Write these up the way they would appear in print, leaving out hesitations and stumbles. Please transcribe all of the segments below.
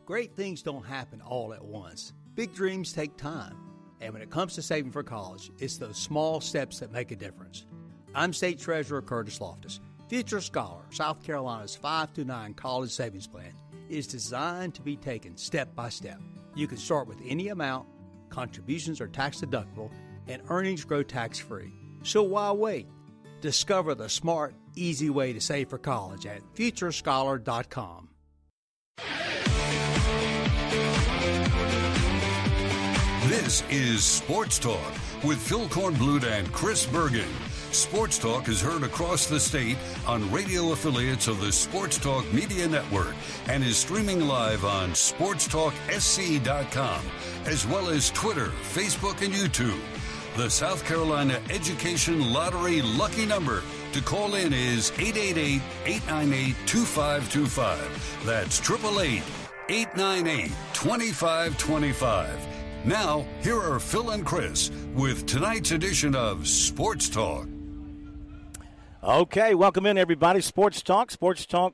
Great things don't happen all at once. Big dreams take time. And when it comes to saving for college, it's those small steps that make a difference. I'm State Treasurer Curtis Loftus. Future Scholar, South Carolina's 5-9 college savings plan, is designed to be taken step by step. You can start with any amount, contributions are tax deductible, and earnings grow tax-free. So why wait? Discover the smart, easy way to save for college at futurescholar.com. This is Sports Talk with Phil Kornblut and Chris Bergen. Sports Talk is heard across the state on radio affiliates of the Sports Talk Media Network and is streaming live on sportstalksc.com, as well as Twitter, Facebook, and YouTube. The South Carolina Education Lottery lucky number to call in is 888-898-2525. That's 888-898-2525. Now, here are Phil and Chris with tonight's edition of Sports Talk. Okay, welcome in, everybody. Sports Talk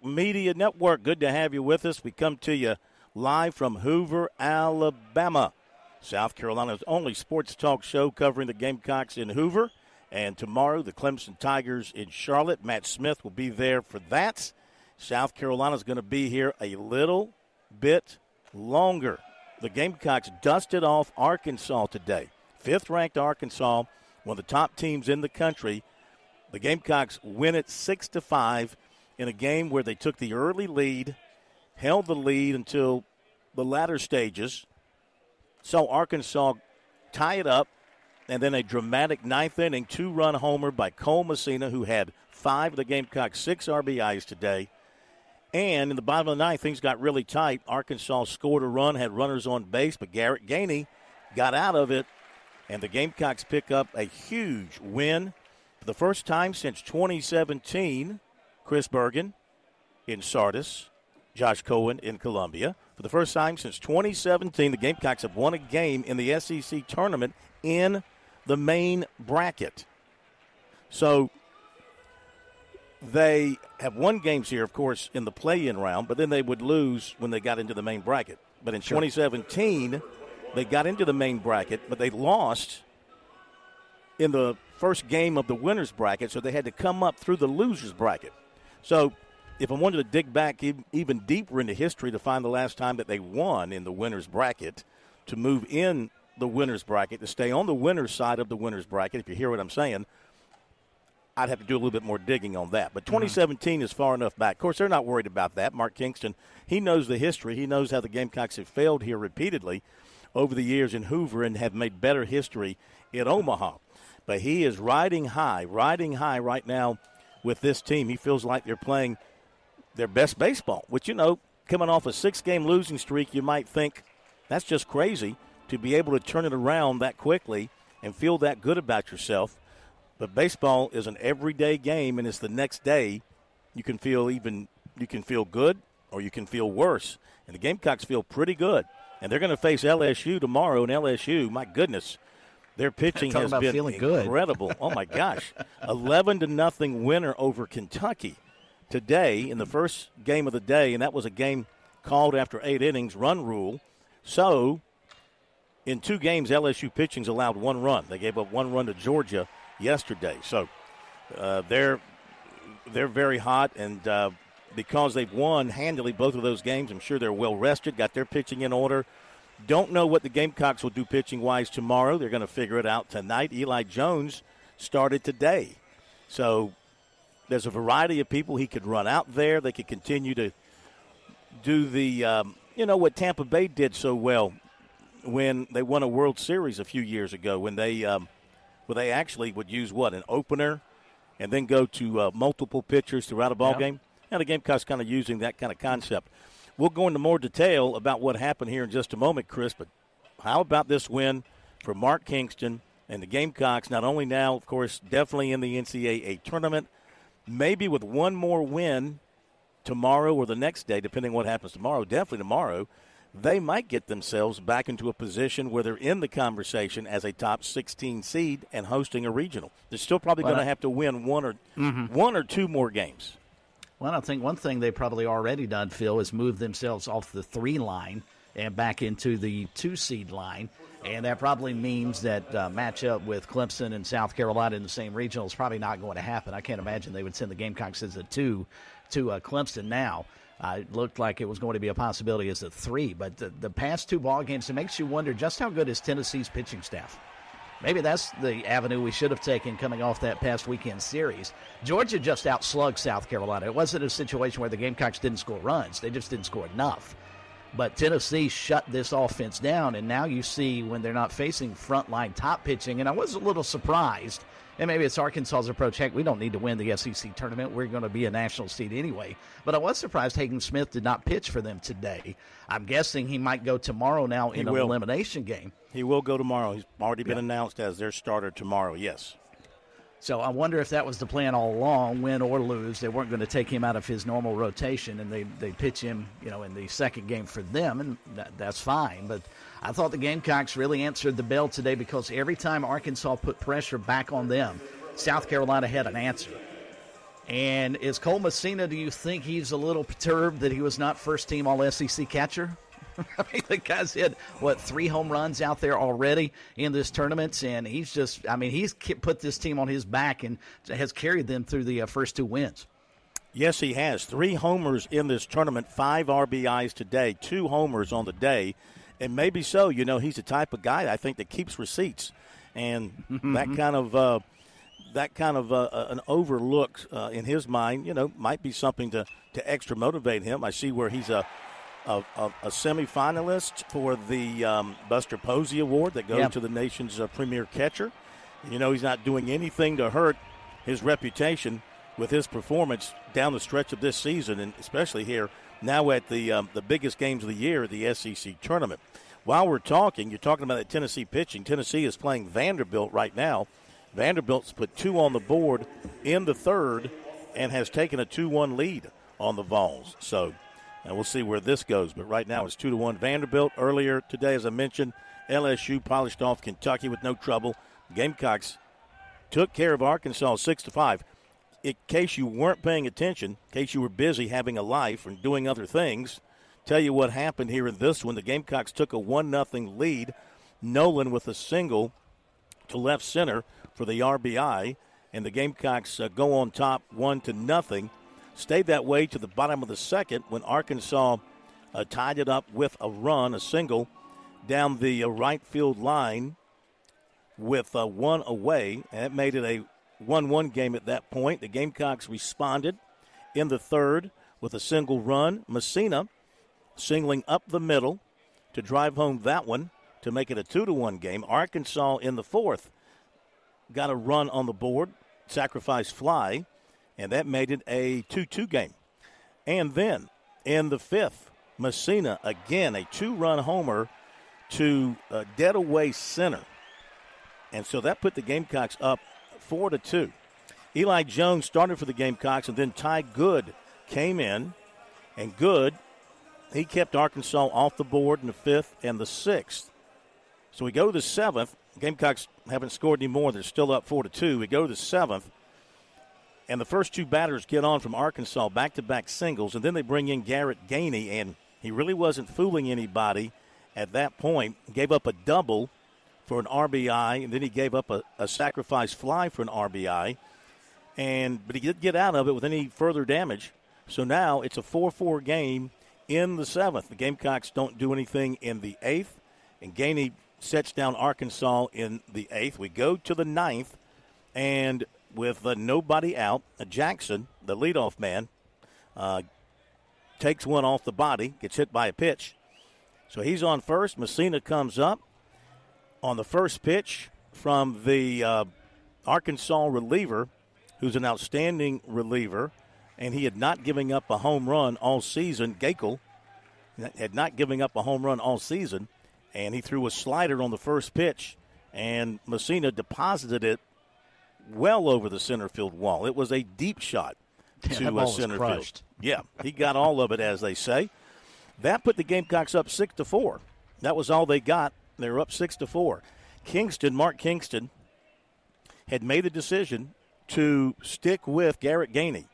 Media Network. Good to have you with us. We come to you live from Hoover, Alabama, South Carolina's only sports talk show covering the Gamecocks in Hoover. And tomorrow, the Clemson Tigers in Charlotte. Matt Smith will be there for that. South Carolina's going to be here a little bit longer. The Gamecocks dusted off Arkansas today. Fifth-ranked Arkansas, one of the top teams in the country. The Gamecocks win it 6-5 in a game where they took the early lead, held the lead until the latter stages, saw Arkansas tie it up, and then a dramatic ninth-inning two-run homer by Cole Messina, who had 5 of the Gamecocks' 6 RBIs today. And in the bottom of the ninth, things got really tight. Arkansas scored a run, had runners on base, but Garrett Gainey got out of it, and the Gamecocks pick up a huge win. For the first time since 2017, Chris Bergen in Sardis, Josh Cohen in Columbia. For the first time since 2017, the Gamecocks have won a game in the SEC tournament in the main bracket. So they have won games here, of course, in the play-in round, but then they would lose when they got into the main bracket. But in 2017, they got into the main bracket, but they lost in the first game of the winner's bracket, so they had to come up through the loser's bracket. So if I wanted to dig back even deeper into history to find the last time that they won in the winner's bracket, to move in the winner's bracket, to stay on the winner's side of the winner's bracket, if you hear what I'm saying, I'd have to do a little bit more digging on that. But 2017 is far enough back. Of course, they're not worried about that. Mark Kingston, he knows the history. He knows how the Gamecocks have failed here repeatedly over the years in Hoover and have made better history in Omaha. But he is riding high right now with this team. He feels like they're playing their best baseball, which, you know, coming off a 6-game losing streak, you might think that's just crazy to be able to turn it around that quickly and feel that good about yourself. But baseball is an everyday game, and it's the next day you can feel good or you can feel worse. And the Gamecocks feel pretty good. And they're going to face LSU tomorrow, and LSU, my goodness, their pitching has been incredible. Oh, my gosh. 11-0 winner over Kentucky today in the first game of the day, and that was a game called after 8 innings, run rule. So in 2 games, LSU pitching's allowed 1 run. They gave up 1 run to Georgia yesterday. So they're very hot, and because they've won handily both of those games, I'm sure they're well rested, got their pitching in order. Don't know what the Gamecocks will do pitching-wise tomorrow. They're going to figure it out tonight. Eli Jones started today. So there's a variety of people he could run out there. They could continue to do the, what Tampa Bay did so well when they won a World Series a few years ago, when they actually would use an opener and then go to multiple pitchers throughout a ball game. Now the Gamecocks kind of using that kind of concept. We'll go into more detail about what happened here in just a moment, Chris, but how about this win for Mark Kingston and the Gamecocks, not only now, of course, definitely in the NCAA tournament, maybe with one more win tomorrow or the next day, depending on what happens tomorrow, definitely tomorrow, they might get themselves back into a position where they're in the conversation as a top 16 seed and hosting a regional. They're still probably going to have to win one or 2 more games. Well, I think one thing they've probably already done, Phil, is move themselves off the 3 line and back into the 2-seed line. And that probably means that matchup with Clemson and South Carolina in the same regional is probably not going to happen. I can't imagine they would send the Gamecocks as a 2 to Clemson now. It looked like it was going to be a possibility as a 3. But the past 2 ball games, it makes you wonder just how good is Tennessee's pitching staff. Maybe that's the avenue we should have taken coming off that past weekend series. Georgia just outslugged South Carolina. It wasn't a situation where the Gamecocks didn't score runs. They just didn't score enough. But Tennessee shut this offense down, and now you see when they're not facing frontline top pitching, and I was a little surprised, and maybe it's Arkansas's approach, heck, we don't need to win the SEC tournament. We're going to be a national seed anyway. But I was surprised Hagen Smith did not pitch for them today. I'm guessing he might go tomorrow now in an elimination game. He will go tomorrow. He's already been announced as their starter tomorrow, yes. So I wonder if that was the plan all along, win or lose. They weren't going to take him out of his normal rotation, and they pitch him, in the second game for them, and that's fine. But I thought the Gamecocks really answered the bell today because every time Arkansas put pressure back on them, South Carolina had an answer. And is Cole Messina, do you think he's a little perturbed that he was not first-team All-SEC catcher? I mean, the guy's hit, 3 home runs out there already in this tournament, and he's put this team on his back and has carried them through the first 2 wins. Yes, he has. 3 homers in this tournament, 5 RBIs today, 2 homers on the day, and maybe so. He's the type of guy, I think, that keeps receipts, and that kind of an overlook in his mind, might be something to extra motivate him. I see where he's a semifinalist for the Buster Posey Award that goes to the nation's premier catcher. He's not doing anything to hurt his reputation with his performance down the stretch of this season, and especially here now at the biggest games of the year, the SEC tournament. While we're talking, you're talking about that Tennessee pitching. Tennessee is playing Vanderbilt right now. Vanderbilt's put 2 on the board in the third and has taken a 2-1 lead on the Vols. So, and we'll see where this goes. But right now it's 2-1 Vanderbilt. Earlier today, as I mentioned, LSU polished off Kentucky with no trouble. Gamecocks took care of Arkansas 6-5. In case you weren't paying attention, in case you were busy having a life and doing other things, tell you what happened here in this one. The Gamecocks took a 1-0 lead. Nolan with a single to left center for the RBI, and the Gamecocks go on top 1-0. Stayed that way to the bottom of the second when Arkansas tied it up with a run, a single, down the right field line with 1 away. And it made it a 1-1 game at that point. The Gamecocks responded in the third with a single run. Messina singling up the middle to drive home that one to make it a 2-1 game. Arkansas in the fourth got a run on the board, sacrifice fly, and that made it a 2-2 game. And then in the fifth, Messina, again, a 2-run homer to dead away center. And so that put the Gamecocks up 4-2. Eli Jones started for the Gamecocks, and then Ty Good came in. And Good, he kept Arkansas off the board in the fifth and the sixth. So we go to the seventh. Gamecocks haven't scored any more. They're still up 4-2. We go to the seventh. And the first 2 batters get on from Arkansas, back-to-back singles, and then they bring in Garrett Gainey, and he really wasn't fooling anybody at that point. Gave up a double for an RBI, and then he gave up a sacrifice fly for an RBI, but he didn't get out of it with any further damage. So now it's a 4-4 game in the seventh. The Gamecocks don't do anything in the eighth, and Gainey sets down Arkansas in the eighth. We go to the ninth, and with nobody out, Jackson, the leadoff man, takes one off the body, gets hit by a pitch. So he's on first. Messina comes up on the first pitch from the Arkansas reliever, who's an outstanding reliever, and he had not given up a home run all season. Gakel had not given up a home run all season, and he threw a slider on the first pitch, and Messina deposited it well over the center field wall. It was a deep shot to center field. Yeah, he got all of it, as they say. That put the Gamecocks up 6-4. That was all they got. They were up 6-4. Mark Kingston, had made the decision to stick with Garrett Gainey.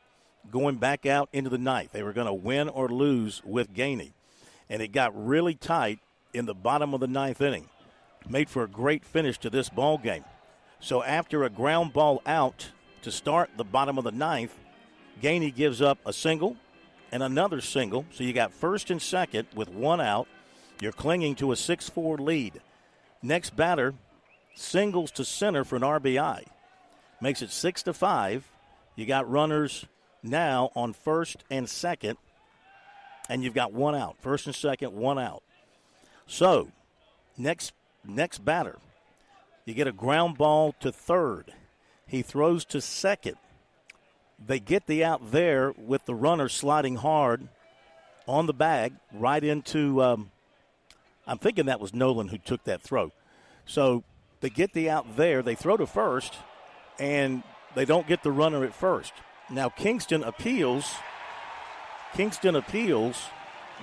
going back out into the ninth. They were going to win or lose with Gainey. And it got really tight in the bottom of the ninth inning. Made for a great finish to this ball game. So after a ground ball out to start the bottom of the ninth, Gainey gives up a single and another single. So you got first and second with one out. You're clinging to a 6-4 lead. Next batter singles to center for an RBI. Makes it 6-5. You got runners now on first and second, and you've got one out. First and second, one out. So next batter, you get a ground ball to third. He throws to second. They get the out there with the runner sliding hard on the bag right into I'm thinking that was Nolan who took that throw. So they get the out there. They throw to first, and they don't get the runner at first. Now Kingston appeals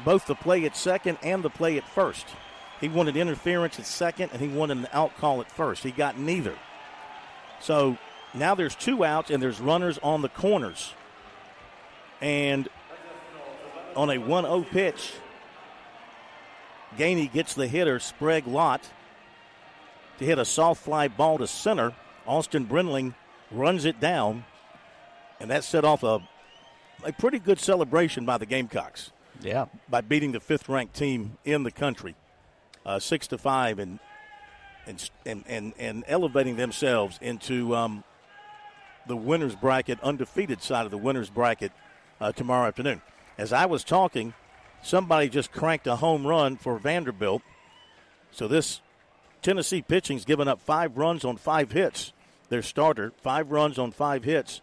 both the play at second and the play at first. He wanted interference at second, and he wanted an out call at first. He got neither. So now there's two outs, and there's runners on the corners. And on a 1-0 pitch, Gainey gets the hitter, Sprague Lott, to hit a soft fly ball to center. Austin Brindling runs it down, and that set off a pretty good celebration by the Gamecocks. Yeah. By beating the fifth-ranked team in the country, 6-5, and elevating themselves into the winner's bracket, undefeated side of the winner's bracket tomorrow afternoon. As I was talking, somebody just cranked a home run for Vanderbilt. So this Tennessee pitching's given up 5 runs on 5 hits. Their starter, 5 runs on 5 hits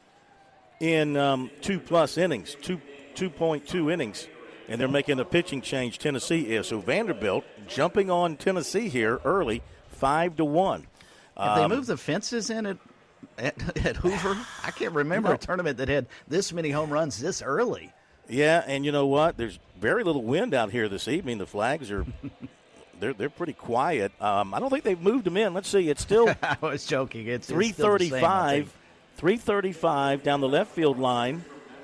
in 2+ innings, 2.2 innings. And they're making a pitching change, Tennessee is. So Vanderbilt jumping on Tennessee here early, 5-1. Have they moved the fences in at Hoover? I can't remember a tournament that had this many home runs this early. Yeah, and you know what? There's very little wind out here this evening. The flags are they're pretty quiet. I don't think they've moved them in. Let's see. It's still I was joking. It's 335. 335 down the left field line.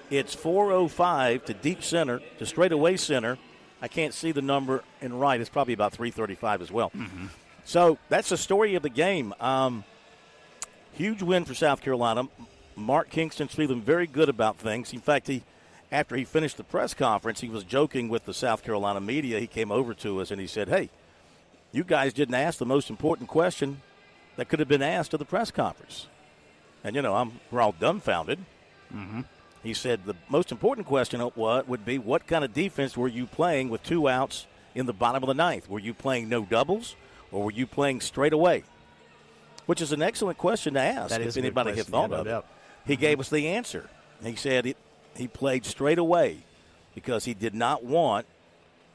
It's 405 to deep center, to straightaway center. I can't see the number in right. It's probably about 335 as well. Mm-hmm. So that's the story of the game. Huge win for South Carolina. Mark Kingston's feeling very good about things. In fact, after he finished the press conference, he was joking with the South Carolina media. He came over to us and he said, hey, you guys didn't ask the most important question that could have been asked at the press conference. And, we're all dumbfounded. Mm-hmm. He said the most important question would be, what kind of defense were you playing with 2 outs in the bottom of the ninth? Were you playing no doubles, or were you playing straight away? Which is an excellent question to ask if anybody had thought of it. He gave us the answer. He said he played straight away because he did not want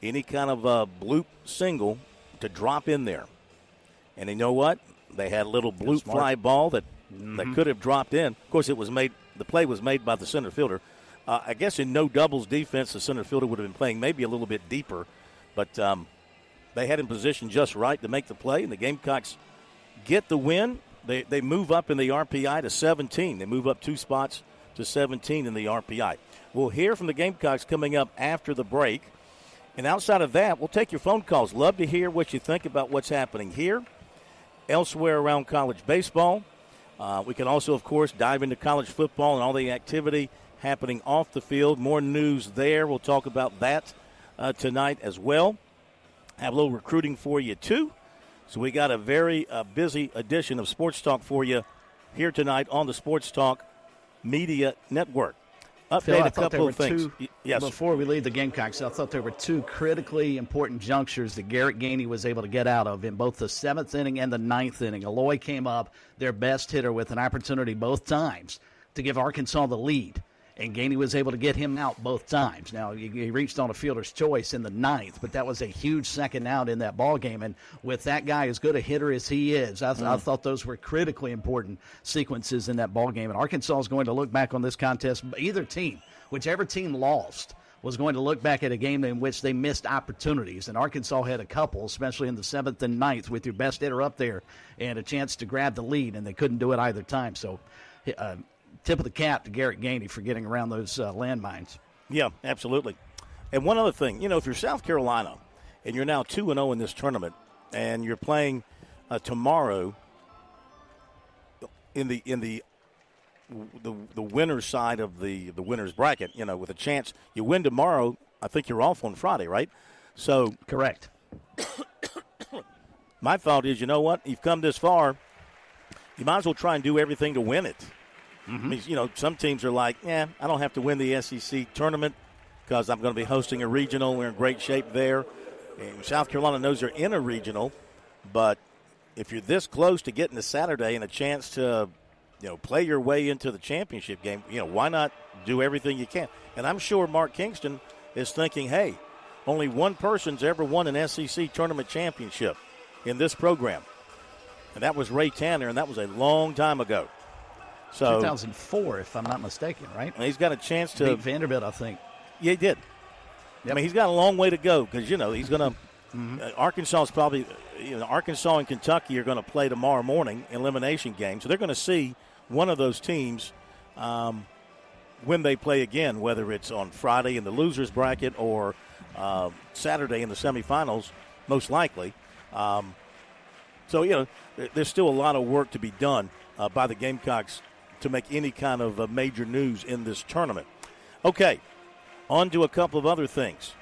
any kind of a bloop single to drop in there. And you know what? They had a little bloop fly ball that could have dropped in. Of course, the play was made by the center fielder. I guess in no doubles defense, the center fielder would have been playing maybe a little bit deeper. But they had him positioned just right to make the play, and the Gamecocks get the win. They move up in the RPI to 17. They move up 2 spots to 17 in the RPI. We'll hear from the Gamecocks coming up after the break. And outside of that, we'll take your phone calls. Love to hear what you think about what's happening here, elsewhere around college baseball. We can also, of course, dive into college football and all the activity happening off the field. More news there. We'll talk about that tonight as well. Have a little recruiting for you, too. So we got a very busy edition of Sports Talk for you here tonight on the Sports Talk Media Network. Update a couple of things. Yes. Before we leave the Gamecocks, I thought there were 2 critically important junctures that Garrett Gainey was able to get out of in both the 7th inning and the 9th inning. Aloy came up, their best hitter, with an opportunity both times to give Arkansas the lead. And Gainey was able to get him out both times. Now, he reached on a fielder's choice in the 9th, but that was a huge second out in that ball game. And with that guy as good a hitter as he is, I thought those were critically important sequences in that ball game. And Arkansas is going to look back on this contest. Either team, whichever team lost, was going to look back at a game in which they missed opportunities. And Arkansas had a couple, especially in the 7th and 9th, with your best hitter up there and a chance to grab the lead, and they couldn't do it either time. So tip of the cap to Garrett Gainey for getting around those landmines. Yeah, absolutely. And one other thing, if you're South Carolina and you're now 2-0 in this tournament and you're playing tomorrow in the winner's side of the winner's bracket, with a chance you win tomorrow, I think you're off on Friday, right? So correct. My thought is, you know what? You've come this far. You might as well try and do everything to win it. Mm-hmm. I mean, some teams are like, I don't have to win the SEC tournament because I'm going to be hosting a regional. We're in great shape there. And South Carolina knows they're in a regional, but if you're this close to getting to Saturday and a chance to, play your way into the championship game, why not do everything you can? And I'm sure Mark Kingston is thinking, hey, only one person's ever won an SEC tournament championship in this program, and that was Ray Tanner, and that was a long time ago. So 2004, if I'm not mistaken, right? He's got a chance to beat Vanderbilt, I think. Yeah, he did. Yep. I mean, he's got a long way to go because he's going to. Arkansas is probably, Arkansas and Kentucky are going to play tomorrow morning elimination game, so they're going to see one of those teams when they play again, whether it's on Friday in the losers bracket or Saturday in the semifinals, most likely. So, there's still a lot of work to be done by the Gamecocks to make any kind of major news in this tournament. Okay, on to a couple of other things.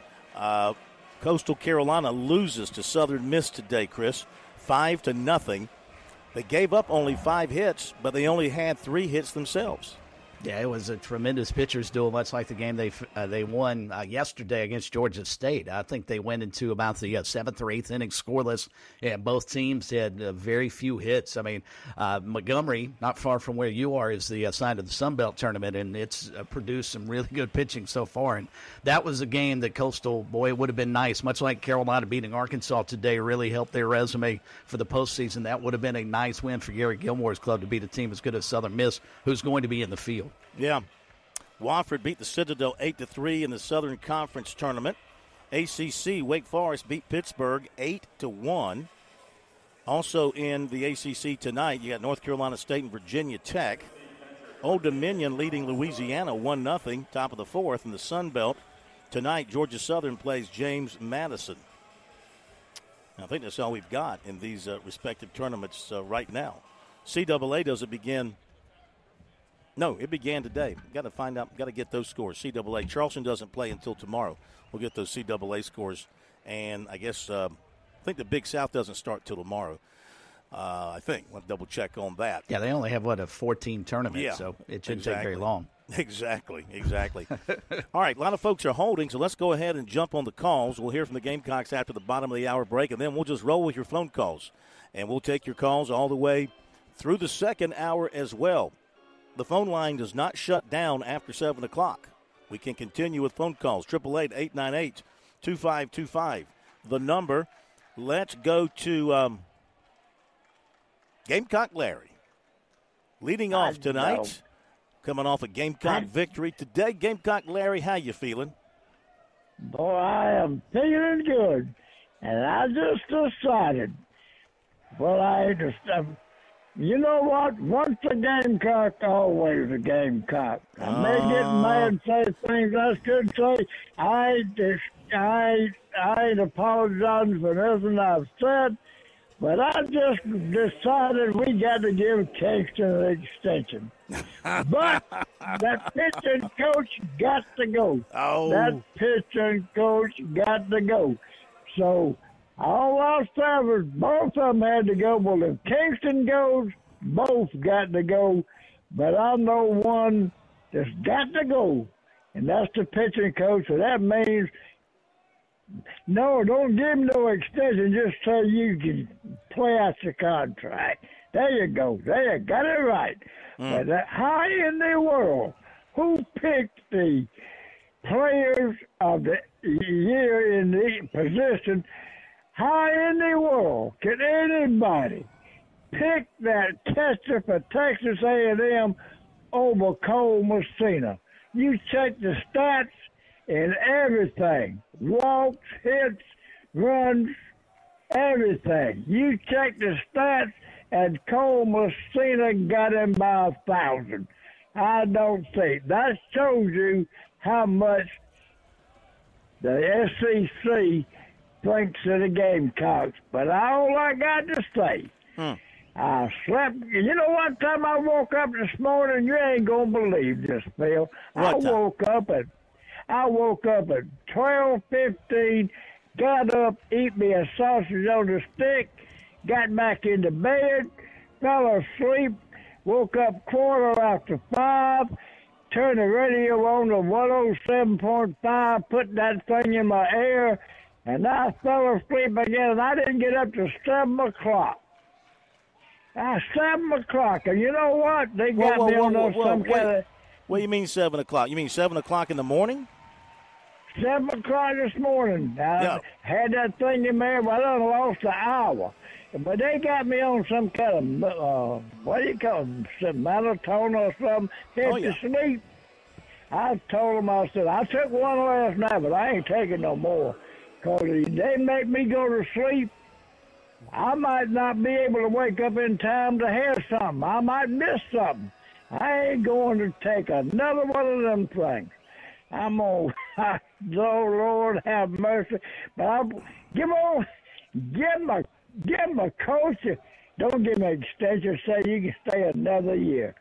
Coastal Carolina loses to Southern Miss today, Chris, 5-0. They gave up only 5 hits, but they only had 3 hits themselves. Yeah, it was a tremendous pitcher's duel, much like the game they won yesterday against Georgia State. I think they went into about the 7th or 8th inning scoreless, and both teams had very few hits. I mean, Montgomery, not far from where you are, is the side of the Sun Belt tournament, and it's produced some really good pitching so far. And that was a game that Coastal, boy, it would have been nice. Much like Carolina beating Arkansas today really helped their resume for the postseason. That would have been a nice win for Gary Gilmore's club to beat a team as good as Southern Miss, who's going to be in the field. Yeah. Wofford beat the Citadel 8-3 in the Southern Conference Tournament. ACC, Wake Forest beat Pittsburgh 8-1. Also in the ACC tonight, you got North Carolina State and Virginia Tech. Old Dominion leading Louisiana 1-0, top of the 4th in the Sun Belt. Tonight, Georgia Southern plays James Madison. I think that's all we've got in these respective tournaments right now. CAA doesn't begin. No, it began today. Got to find out. Got to get those scores. CAA. Charleston doesn't play until tomorrow. We'll get those CAA scores, and I guess I think the Big South doesn't start till tomorrow. I think we'll double check on that. Yeah, they only have a 14 tournament, so it shouldn't take very long. Exactly. All right, a lot of folks are holding, so let's go ahead and jump on the calls. We'll hear from the Gamecocks after the bottom of the hour break, and then we'll just roll with your phone calls, and we'll take your calls all the way through the second hour as well. The phone line does not shut down after 7 o'clock. We can continue with phone calls, 888-898-2525. The number, let's go to Gamecock Larry. Leading off tonight, coming off a Gamecock victory today. Gamecock Larry, how you feeling? Boy, I am feeling good. And I just decided, you know what? Once a Gamecock, always a Gamecock. I may get mad and say things I should say. I ain't apologizing for nothing I've said, but I just decided we got to give Kingston an extension. But that pitching coach got to go. Oh. That pitching coach got to go. So all I said was both of them had to go. Well, if Kingston goes, both got to go. But I know one that's got to go, and that's the pitching coach. So that means, no, don't give him no extension just so you can play out your contract. There you go. There you got it right. But how in the world, who picked the players of the year in the position? How in the world can anybody pick that catcher for Texas A&M over Cole Messina? You check the stats and everything. Walks, hits, runs, everything. You check the stats, and Cole Messina got him by 1,000. I don't think. That shows you how much the SEC thinks of the Gamecocks. But all I got to say, I slept. You know what time I woke up this morning? You ain't gonna believe this, Phil. I woke up at 12:15. Got up, eat me a sausage on the stick, got back into bed, fell asleep, woke up 5:15, turned the radio on to 107.5, put that thing in my ear, and I fell asleep again, and I didn't get up till 7 o'clock. 7 o'clock, and you know what? They got me on some kind of... What do you mean 7 o'clock? You mean 7 o'clock in the morning? 7 o'clock this morning. I had that thing in there, but I done lost an hour. But they got me on some kind of, what do you call it, melatonin or something, to sleep. I told them, I said, I took one last night, but I ain't taking no more. Because they make me go to sleep. I might not be able to wake up in time to hear something. I might miss something. I ain't going to take another one of them things. I'm on, oh, Lord, have mercy. But I'll give my coach, don't give me an extension, say you can stay another year.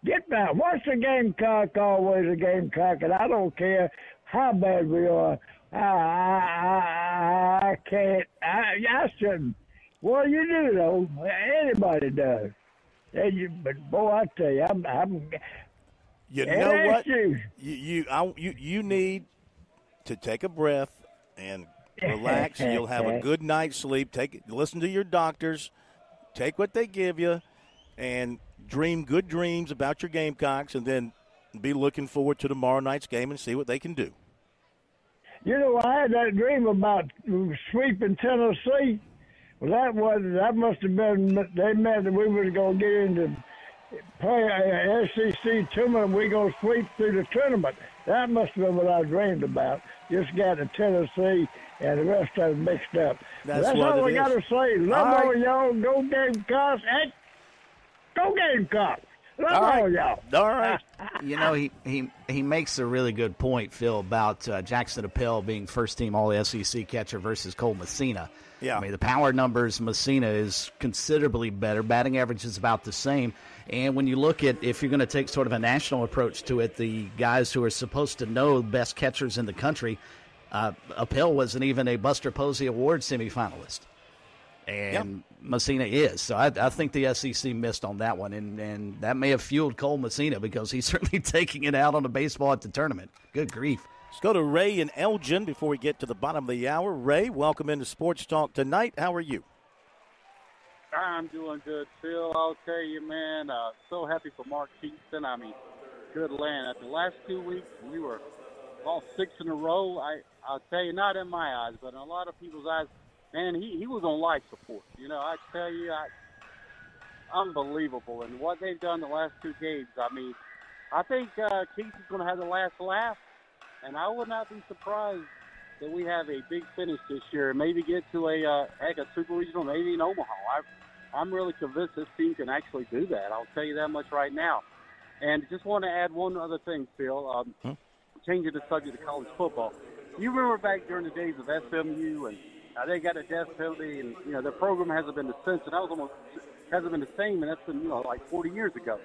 Get back. Once a Gamecock, always a Gamecock, and I don't care how bad we are. I can't. I shouldn't. Well, you do, though. Anybody does. But, boy, I tell you, I'm you know what? You need to take a breath and relax. And you'll have a good night's sleep. Listen to your doctors. Take what they give you, and dream good dreams about your Gamecocks, and then be looking forward to tomorrow night's game and see what they can do. You know, I had that dream about sweeping Tennessee. Well, that must have been, they meant that we was going to get into play SEC tournament. We're going to sweep through the tournament. That must have been what I dreamed about. Just got to Tennessee and the rest of it mixed up. That's all we got to say. Love all y'all. Go Gamecocks. Hey, go Gamecocks. Love all y'all. All right. You know, he makes a really good point, Phil, about Jackson Appel being first-team All-SEC catcher versus Cole Messina. Yeah. I mean, the power numbers, Messina is considerably better. Batting average is about the same. And when you look at, if you're going to take sort of a national approach to it, the guys who are supposed to know the best catchers in the country, Appel wasn't even a Buster Posey Award semifinalist. And Messina is. So I think the SEC missed on that one. And that may have fueled Cole Messina because he's certainly taking it out on the baseball at the tournament. Good grief. Let's go to Ray and Elgin before we get to the bottom of the hour. Ray, welcome into Sports Talk tonight. How are you? I'm doing good, Phil. I'll tell you, man, so happy for Mark Kingston. I mean, good land. After the last 2 weeks, we were all 6 in a row. I'll tell you, not in my eyes, but in a lot of people's eyes, man, he was on life support. You know, I tell you, unbelievable. And what they've done the last 2 games, I mean, I think Kingston's going to have the last laugh. And I would not be surprised that we have a big finish this year and maybe get to a super regional, maybe in Omaha. I'm really convinced this team can actually do that. I'll tell you that much right now. And just want to add one other thing, Phil, changing the subject of college football. You remember back during the days of SMU, and they got a death penalty, and, you know, their program hasn't been the same, and that was almost hasn't been the same, and that's been, you know, like 40 years ago.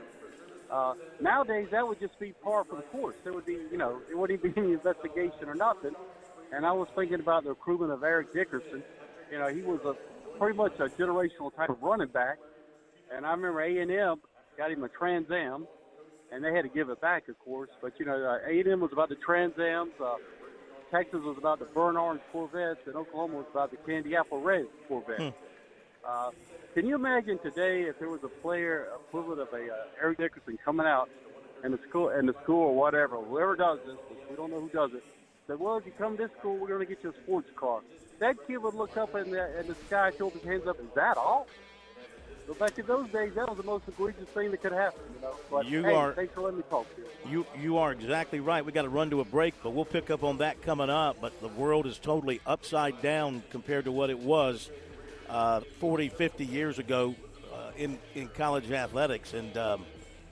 Nowadays, that would just be par for the course. There would be, you know, it wouldn't be any investigation or nothing. And I was thinking about the recruitment of Eric Dickerson. You know, he was pretty much a generational type of running back. And I remember A&M got him a Trans Am, and they had to give it back, of course. But, you know, A&M was about the Trans Ams. Texas was about the burnt orange Corvettes, and Oklahoma was about the candy apple red Corvette. Can you imagine today if there was a player equivalent of Eric Dickerson coming out in the school or whatever, whoever does this, we don't know who does it, said, well, if you come to this school, we're going to get you a sports car. That kid would look up in the sky, throw his hands up, is that all? So back in those days, that was the most egregious thing that could happen, you know. But thanks for letting me talk to you. You are exactly right. We got to run to a break, but we'll pick up on that coming up. But the world is totally upside down compared to what it was 40, 50 years ago in college athletics. And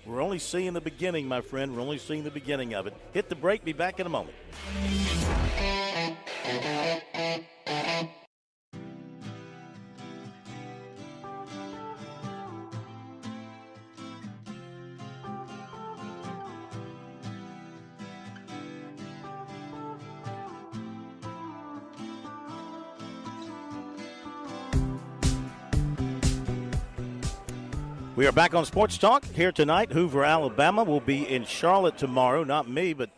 We're only seeing the beginning, my friend. We're only seeing the beginning of it. Hit the break. Be back in a moment. We are back on Sports Talk here tonight. Hoover, Alabama will be in Charlotte tomorrow. Not me, but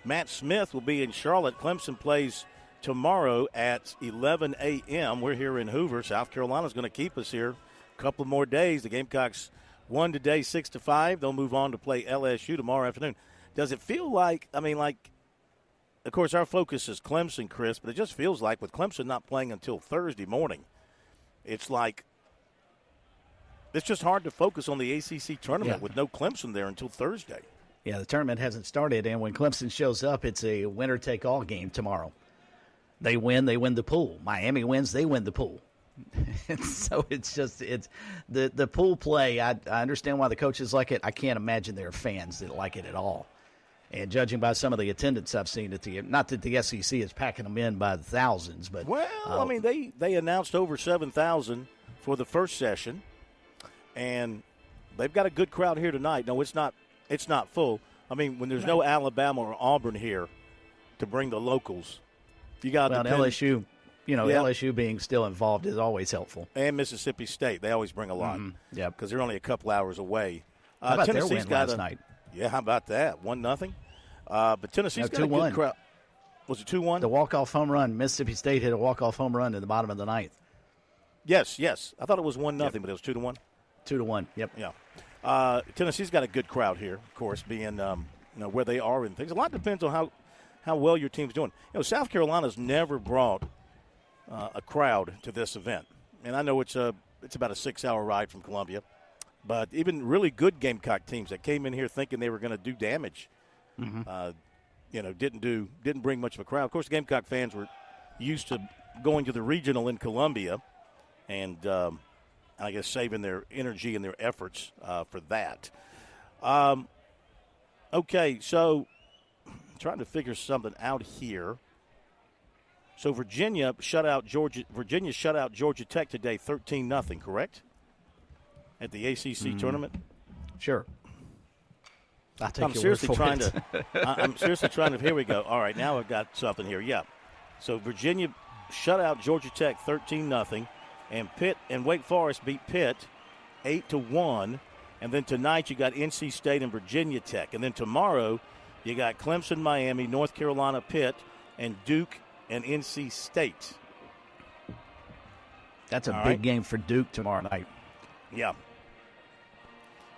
Matt Smith will be in Charlotte. Clemson plays tomorrow at 11 a.m. We're here in Hoover. South Carolina's going to keep us here a couple more days. The Gamecocks won today 6-5. They'll move on to play LSU tomorrow afternoon. Does it feel like, of course, our focus is Clemson, Chris, but it just feels like with Clemson not playing until Thursday morning, it's like it's just hard to focus on the ACC tournament with no Clemson there until Thursday. Yeah, the tournament hasn't started, and when Clemson shows up, it's a winner-take-all game tomorrow. They win the pool. Miami wins, they win the pool. So it's the pool play. I understand why the coaches like it. I can't imagine there are fans that like it at all. And judging by some of the attendance I've seen not that the SEC is packing them in by the thousands, but they announced over 7,000 for the first session. And they've got a good crowd here tonight. No, it's not full. I mean, when there's no Alabama or Auburn here to bring the locals, you got LSU. LSU being still involved is always helpful. And Mississippi State, they always bring a lot. Mm-hmm. Yeah, because they're only a couple hours away. How about their win last night? Yeah, how about that? 1-0. But Tennessee's got a good crowd. Was it 2-1? The walk-off home run. Mississippi State hit a walk-off home run in the bottom of the ninth. Yes. I thought it was 1-0, but it was 2-1. 2-1. Yep. Yeah. Tennessee's got a good crowd here, of course, being where they are and things. A lot depends on how well your team's doing. South Carolina's never brought a crowd to this event, and I know it's about a 6-hour ride from Columbia, but even really good Gamecock teams that came in here thinking they were going to do damage, didn't bring much of a crowd. Of course, the Gamecock fans were used to going to the regional in Columbia, and I guess saving their energy and their efforts for that. Okay, so trying to figure something out here. So Virginia shut out Georgia Tech today 13-0, correct? At the ACC tournament? Sure. I'm seriously trying to here we go. All right, now I've got something here. Yeah. So Virginia shut out Georgia Tech 13-0. And Pitt and Wake Forest beat Pitt 8-1. And then tonight you got NC State and Virginia Tech. And then tomorrow you got Clemson, Miami, North Carolina, Pitt, and Duke and NC State. That's a big game for Duke tomorrow night. Yeah.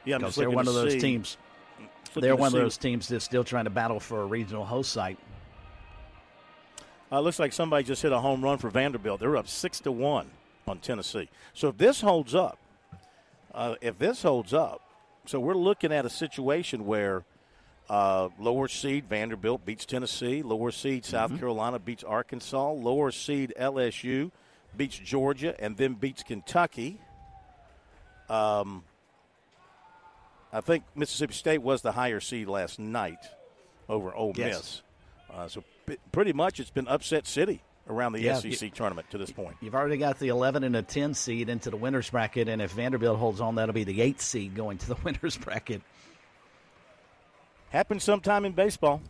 Yeah, because they're one of those teams. They're one of those teams that's still trying to battle for a regional host site. Looks like somebody just hit a home run for Vanderbilt. They're up 6-1. On Tennessee. So if this holds up, so we're looking at a situation where lower seed Vanderbilt beats Tennessee, lower seed South Carolina beats Arkansas, lower seed LSU beats Georgia, and then beats Kentucky. I think Mississippi State was the higher seed last night over Ole Miss. So pretty much it's been upset city around the SEC tournament to this point. You've already got the 11 and a 10 seed into the winner's bracket, and if Vanderbilt holds on, that'll be the 8th seed going to the winner's bracket. Happens sometime in baseball.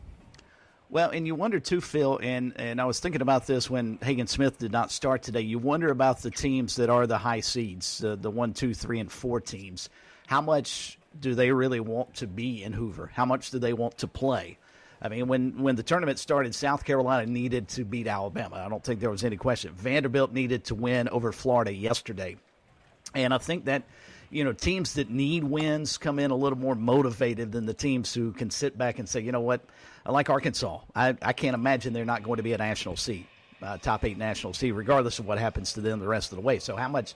Well, and you wonder too, Phil, and I was thinking about this when Hagen Smith did not start today. You wonder about the teams that are the high seeds, the 1, 2, 3, and 4 teams. How much do they really want to be in Hoover? How much do they want to play? I mean, when the tournament started, South Carolina needed to beat Alabama. I don't think there was any question. Vanderbilt needed to win over Florida yesterday. And I think that, teams that need wins come in a little more motivated than the teams who can sit back and say, you know what, I like Arkansas. I can't imagine they're not going to be a national seed. top 8 national seed, regardless of what happens to them the rest of the way. So how much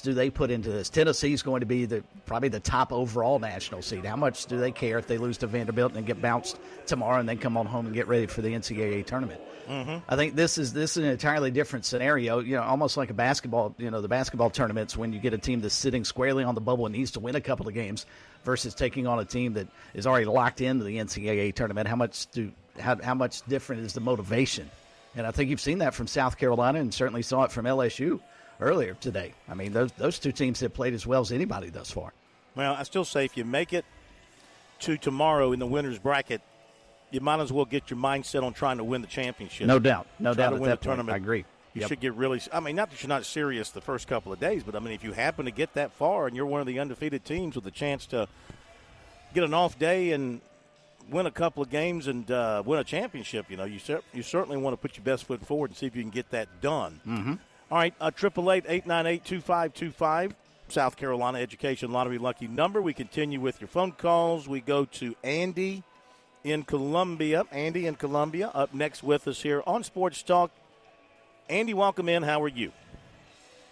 do they put into this? Tennessee's going to be probably the top overall national seed. How much do they care if they lose to Vanderbilt and get bounced tomorrow and then come on home and get ready for the NCAA tournament? Mm-hmm. I think this is an entirely different scenario, almost like a basketball, the basketball tournaments when you get a team that's sitting squarely on the bubble and needs to win a couple of games versus taking on a team that is already locked into the NCAA tournament. How much different is the motivation? And I think you've seen that from South Carolina and certainly saw it from LSU earlier today. I mean, those two teams have played as well as anybody thus far. Well, I still say if you make it to tomorrow in the winner's bracket, you might as well get your mindset on trying to win the championship. No doubt. No doubt to at win that the tournament. Point. I agree. You should get really – I mean, not that you're not serious the first couple of days, but, I mean, if you happen to get that far and you're one of the undefeated teams with a chance to get an off day and win a couple of games and win a championship, you certainly want to put your best foot forward and see if you can get that done. Mm-hmm. All right, 888-898-2525, South Carolina Education Lottery Lucky number. We continue with your phone calls. We go to Andy in Columbia. Andy in Columbia up next with us here on Sports Talk. Andy, welcome in. How are you?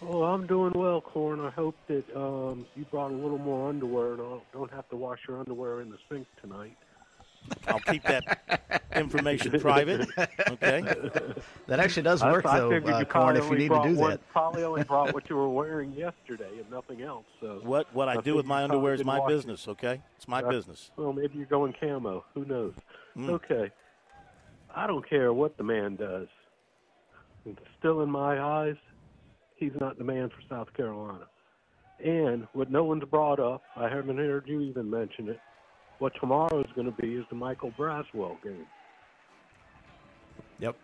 Oh, I'm doing well, Corn. I hope that you brought a little more underwear and I don't have to wash your underwear in the sink tonight. I'll keep that information private. Okay. That actually does work, though, Corn, if you need to do that. Probably only brought what you were wearing yesterday and nothing else. So what I do with my underwear is my business, okay? It's my business. Well, maybe you're going camo. Who knows? Okay. I don't care what the man does. Still in my eyes, he's not the man for South Carolina. And what no one's brought up, I haven't heard you even mention it, what tomorrow is going to be is the Michael Braswell game. Yep.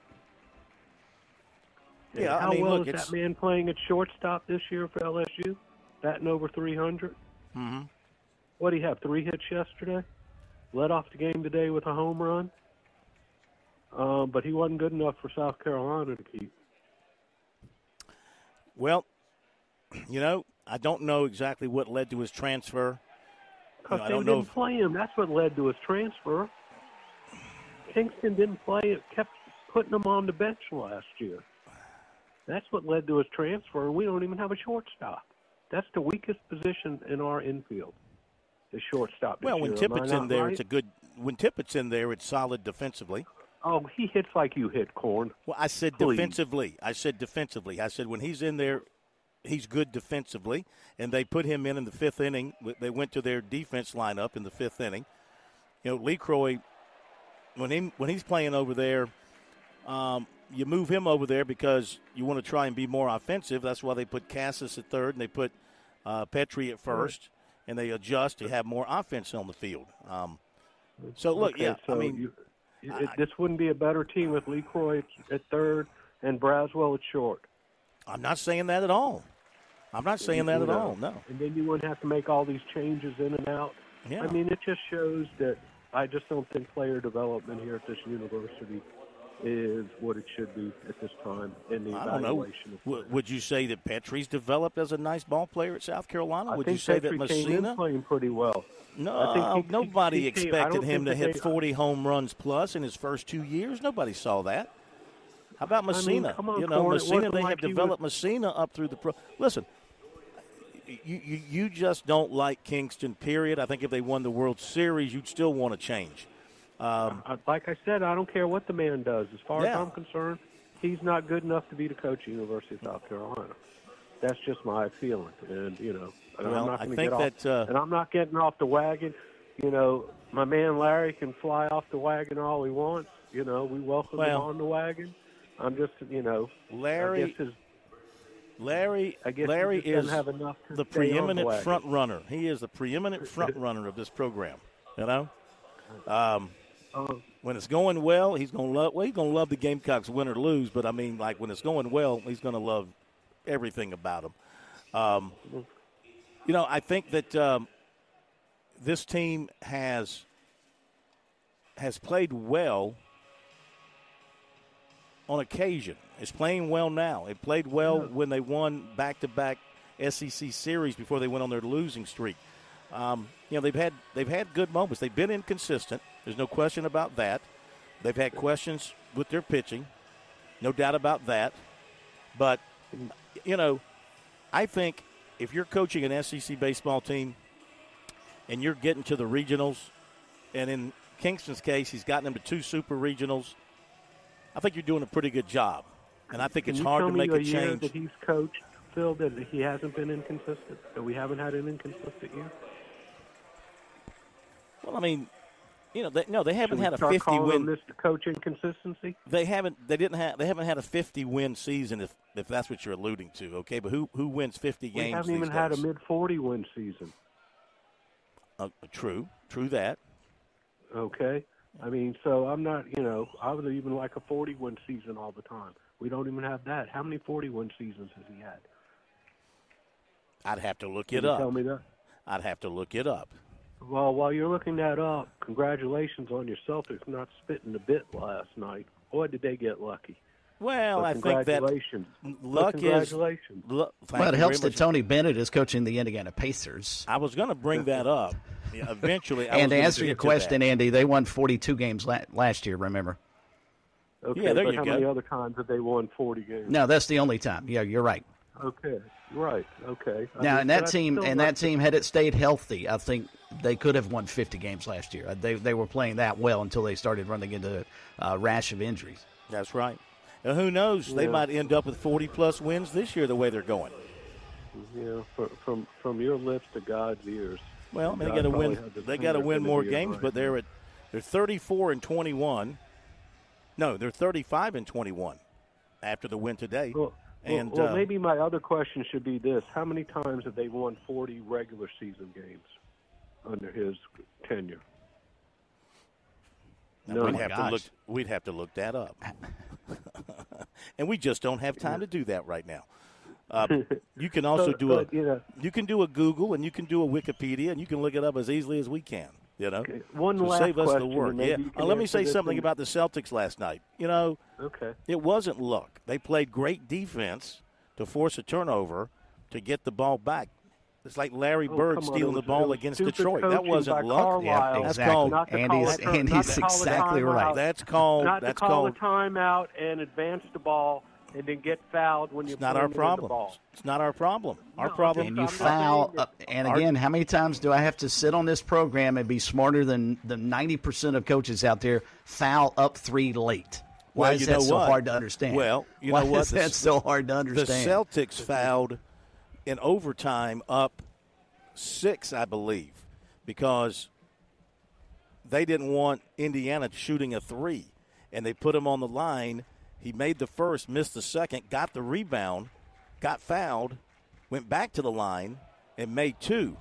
And yeah, how well look, is that man playing at shortstop this year for LSU? Batting over 300? Mm-hmm. What, did he have 3 hits yesterday? Led off the game today with a home run? But he wasn't good enough for South Carolina to keep. Well, I don't know exactly what led to his transfer. Because they didn't play him. That's what led to his transfer. Kingston didn't play it, kept putting him on the bench last year. That's what led to his transfer, and we don't even have a shortstop. That's the weakest position in our infield, the shortstop. Well, when Tippett's in there, it's a good – when Tippett's in there, it's solid defensively. Oh, he hits like you hit, Corn. Well, I said defensively. I said when he's in there, he's good defensively, and they put him in the 5th inning. They went to their defense lineup in the 5th inning. Lee Croy, when he's playing over there, you move him over there because you want to try and be more offensive. That's why they put Cassis at third and they put Petrie at first, and they adjust to have more offense on the field. This wouldn't be a better team with Lee Croy at third and Braswell at short. I'm not saying that at all. No. And then you wouldn't have to make all these changes in and out. Yeah. I mean, it just shows that I just don't think player development here at this university is what it should be at this time in the evaluation. I don't know. Would you say that Petrie's developed as a nice ball player at South Carolina? Would you say Petrie that Messina came in playing pretty well? No, nobody expected him to hit 40 home runs plus in his first 2 years. Nobody saw that. How about Messina? Come on, Messina, they have developed Messina up through the pro. Listen, you just don't like Kingston, period. I think if they won the World Series, you'd still want to change. Like I said, I don't care what the man does. As far as I'm concerned, he's not good enough to be the coach at the University of South Carolina. That's just my feeling. And, I'm not going to get off. And I'm not getting off the wagon. My man Larry can fly off the wagon all he wants. We welcome him on the wagon. I'm just, Larry is have enough to the preeminent front runner. He is the preeminent front runner of this program. When it's going well, he's going to love the Gamecocks, win or lose. But I mean, like when it's going well, he's going to love everything about them. I think that this team has played well on occasion. It's playing well now. It played well when they won back-to-back SEC series before they went on their losing streak. They've had good moments. They've been inconsistent. There's no question about that. They've had questions with their pitching. No doubt about that. But, I think if you're coaching an SEC baseball team and you're getting to the regionals, and in Kingston's case, he's gotten them to 2 super regionals, I think you're doing a pretty good job. And I think it's hard to make a change. Year that he's coached, Phil, that he hasn't been inconsistent, that we haven't had an inconsistent year? Well, I mean, they haven't had a 50-win. This coach inconsistency? They haven't had a 50-win season, if that's what you're alluding to. Okay, but who wins 50 games? We haven't even had a mid-40 win season. True that. Okay, I mean, so I'm not. I would even like a 40-win season all the time. We don't even have that. How many 40-win seasons has he had? I'd have to look it up. Tell me that. I'd have to look it up. Well, while you're looking that up, congratulations on your Celtics not spitting the bit last night. Boy, did they get lucky. Well, I think that luck is. Well, it helps that Tony Bennett is coaching the Indiana Pacers. I was going to bring that up. Yeah, eventually. And to answer your question, Andy, they won 42 games last year, remember? Okay, yeah, there but you how go. many other times have they won 40 games? No, that's the only time. Yeah, you're right. Okay, right. Okay. Now, and that team had it stayed healthy, I think they could have won 50 games last year. They were playing that well until they started running into a rash of injuries. That's right. Now, who knows? They might end up with 40-plus wins this year the way they're going. Yeah, from your lips to God's ears. Well, they got to win. They got to win more games, but they're 34-21. No, they're 35-21 after the win today. Well, maybe my other question should be this: how many times have they won 40 regular season games under his tenure? No, we'd have to look that up, and we just don't have time to do that right now. You can also you can do a Google and you can do a Wikipedia and you can look it up as easily as we can. Okay. One last save us question. the work. Yeah. Let me say something about the Celtics last night. Okay. It wasn't luck. They played great defense to force a turnover to get the ball back. It's like Larry Bird stealing the ball against Detroit. That wasn't luck. Yeah, exactly. Andy's exactly right. That's called a timeout and advance the ball and then get fouled when you're playing the ball. It's not our problem. Our problem. And you foul. And again, how many times do I have to sit on this program and be smarter than the 90% of coaches out there? Foul up 3 late. Why is that so hard to understand? Well, why is that so hard to understand? The Celtics fouled in overtime up 6, I believe, because they didn't want Indiana shooting a 3, and they put him on the line. He made the first, missed the second, got the rebound, got fouled, went back to the line, and made 2.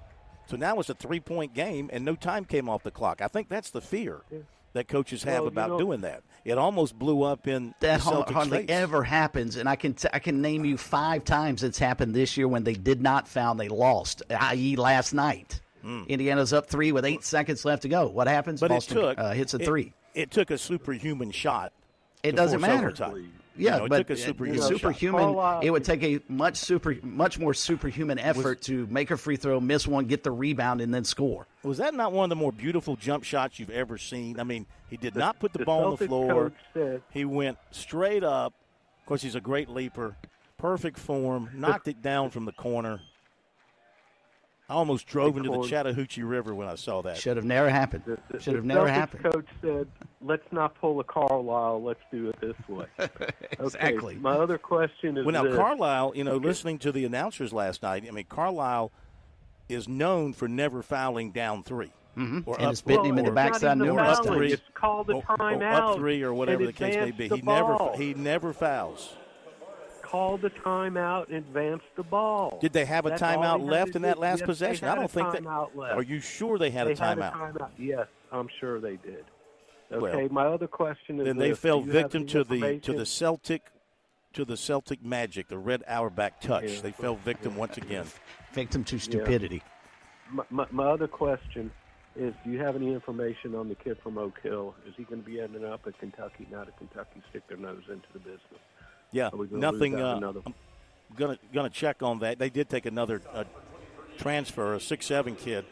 So now it's a 3-point game, and no time came off the clock. I think that's the fear that coaches have about doing that. It almost blew up in that the Celtics' hardly face. ever happens, and I can name you 5 times it's happened this year when they did not foul and they lost, i.e. last night. Indiana's up 3 with 8 seconds left to go. What happens? But Boston hits a 3. It took a superhuman shot. It doesn't matter. Overtime. Yeah, it but took a superhuman. It would take a much more superhuman effort to make a free throw, miss one, get the rebound, and then score. Was that not one of the more beautiful jump shots you've ever seen? I mean, he did not put the ball on the floor. He went straight up. Of course, he's a great leaper. Perfect form. Knocked it down from the corner. I almost drove into the Chattahoochee River when I saw that. Should have never happened. Should have never happened. The coach said, let's not pull a Carlisle. Let's do it this way. Exactly. Okay, my other question is now Carlisle, listening to the announcers last night, I mean, Carlisle is known for never fouling down 3. Mm-hmm. And it's bitten him in the backside numerous times. It's called a timeout. Up 3 or whatever the case may be. He never fouls. Call the timeout and advance the ball. Did they have a timeout left in that last possession? I don't think that. Left. Are you sure they had a timeout? Yes, I'm sure they did. Okay, my other question is then they fell victim to the Celtic magic, the Red Auerbach touch. Yeah. They fell victim once again. Victim to stupidity. Yeah. My other question is, do you have any information on the kid from Oak Hill? Is he going to be ending up at Kentucky, now that Kentucky stick their nose into the business? Yeah, nothing. I'm gonna check on that. They did take another transfer, a 6'7" kid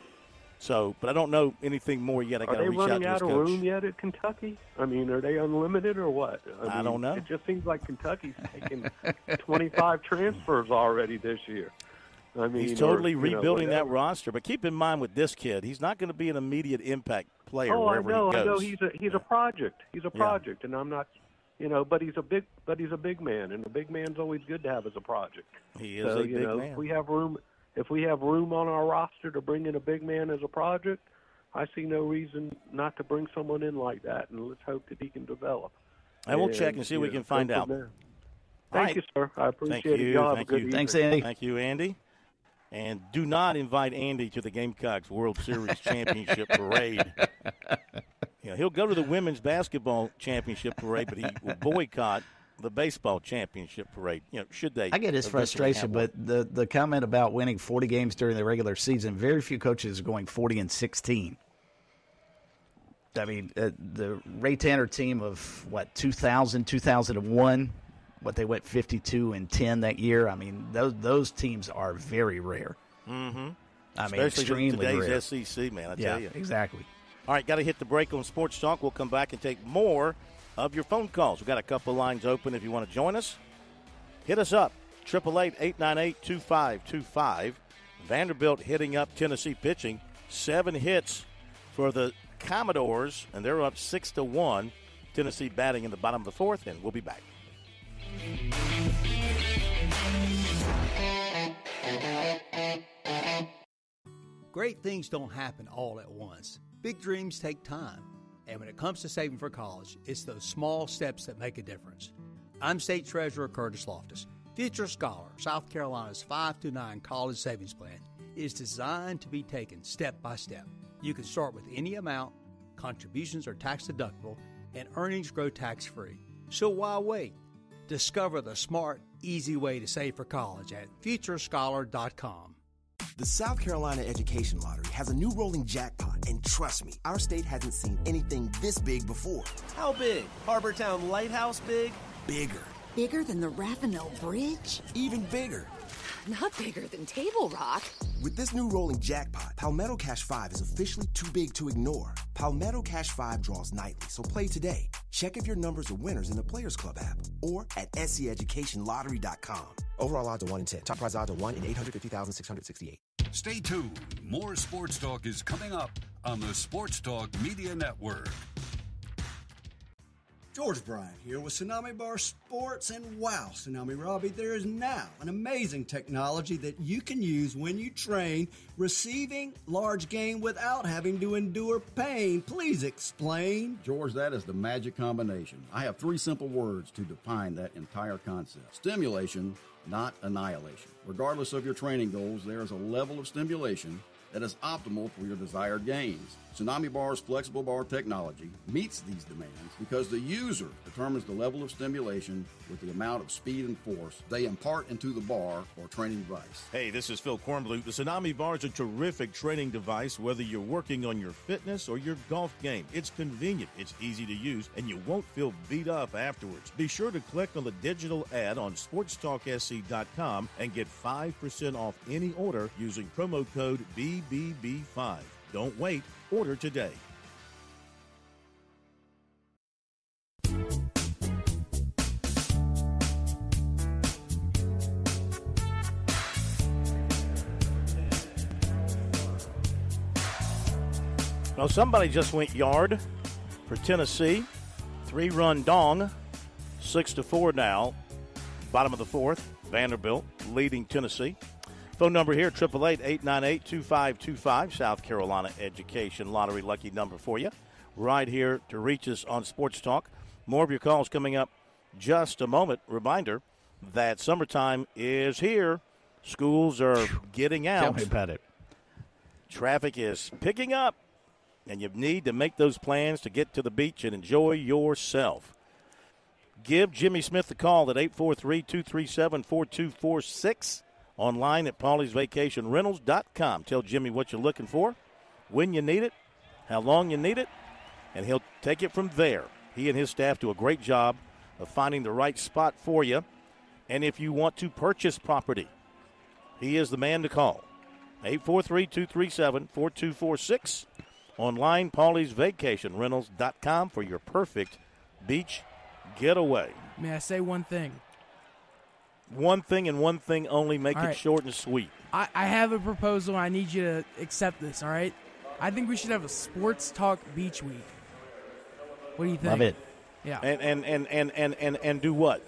So, but I don't know anything more yet. I got to reach out to his coach. Are they running out of room yet at Kentucky? I mean, are they unlimited or what? I don't know. It just seems like Kentucky's taken 25 transfers already this year. I mean, he's totally rebuilding that roster. But keep in mind with this kid, he's not going to be an immediate impact player wherever he goes. I know. He's a project. He's a project, and I'm not. But he's a big man, and a big man's always good to have as a project. He is a big man. If we have room on our roster to bring in a big man as a project, I see no reason not to bring someone in like that, and let's hope that he can develop. And we'll check and see what we can find out. Thank you, sir. I appreciate it. Y'all have a good evening. Thanks, Andy. Thank you, Andy. And do not invite Andy to the Gamecocks World Series Championship Parade. He'll go to the Women's Basketball Championship Parade, but he will boycott the Baseball Championship Parade. Should they? I get his frustration, but the comment about winning 40 games during the regular season, very few coaches are going 40-16. I mean, the Ray Tanner team of, 2001, they went 52-10 that year. I mean, those teams are very rare. Mm-hmm. Especially extremely rare. Today's SEC, man, I tell you. Exactly. All right, got to hit the break on Sports Talk. We'll come back and take more of your phone calls. We've got a couple lines open if you want to join us. Hit us up, 888-898-2525. Vanderbilt hitting up Tennessee pitching. 7 hits for the Commodores, and they're up 6-1. Tennessee batting in the bottom of the 4th, and we'll be back. Great things don't happen all at once. Big dreams take time. And when it comes to saving for college, it's those small steps that make a difference. I'm State Treasurer Curtis Loftus. Future Scholar, South Carolina's 5-9 college savings plan, is designed to be taken step by step. You can start with any amount, contributions are tax deductible, and earnings grow tax-free. So why wait? Discover the smart, easy way to save for college at futurescholar.com. The South Carolina Education Lottery has a new rolling jackpot, and trust me, our state hasn't seen anything this big before. How big? Harbortown Lighthouse big? Bigger. Bigger than the Ravenel Bridge? Even bigger. Not bigger than Table Rock. With this new rolling jackpot, Palmetto Cash 5 is officially too big to ignore. Palmetto Cash 5 draws nightly, so play today. Check if your numbers are winners in the Players Club app or at seeducationlottery.com. Overall odds are 1 in 10. Top prize odds are 1 in 850,668. Stay tuned. More Sports Talk is coming up on the Sports Talk Media Network. George Bryant here with Tsunami Bar Sports, and wow, Tsunami Robbie, there is now an amazing technology that you can use when you train receiving large game without having to endure pain. Please explain. George, that is the magic combination. I have 3 simple words to define that entire concept. Stimulation, not annihilation. Regardless of your training goals, there is a level of stimulation that is optimal for your desired gains. Tsunami Bar's flexible bar technology meets these demands because the user determines the level of stimulation with the amount of speed and force they impart into the bar or training device. Hey, this is Phil Kornbluth. The Tsunami Bar is a terrific training device, whether you're working on your fitness or your golf game. It's convenient, it's easy to use, and you won't feel beat up afterwards. Be sure to click on the digital ad on sportstalksc.com and get 5% off any order using promo code BBB5. Don't wait. Order today. Well, somebody just went yard for Tennessee. 3-run dong. 6-4 now. Bottom of the 4th. Vanderbilt leading Tennessee. Phone number here, 888-898-2525, South Carolina Education Lottery lucky number for you. Right here to reach us on Sports Talk. More of your calls coming up just a moment. Reminder that summertime is here. Schools are getting out. Tell me about it. Traffic is picking up, and you need to make those plans to get to the beach and enjoy yourself. Give Jimmy Smith a call at 843-237-4246. Online at pauliesvacationrentals.com. Tell Jimmy what you're looking for, when you need it, how long you need it, and he'll take it from there. He and his staff do a great job of finding the right spot for you. And if you want to purchase property, he is the man to call. 843-237-4246. Online, Paulie'sVacationRentals.com for your perfect beach getaway. May I say one thing? One thing and one thing only. Make all it right. short and sweet. I have a proposal. I need you to accept this, all right? I think we should have a Sports Talk Beach Week. What do you think? Love it. Yeah. And do what?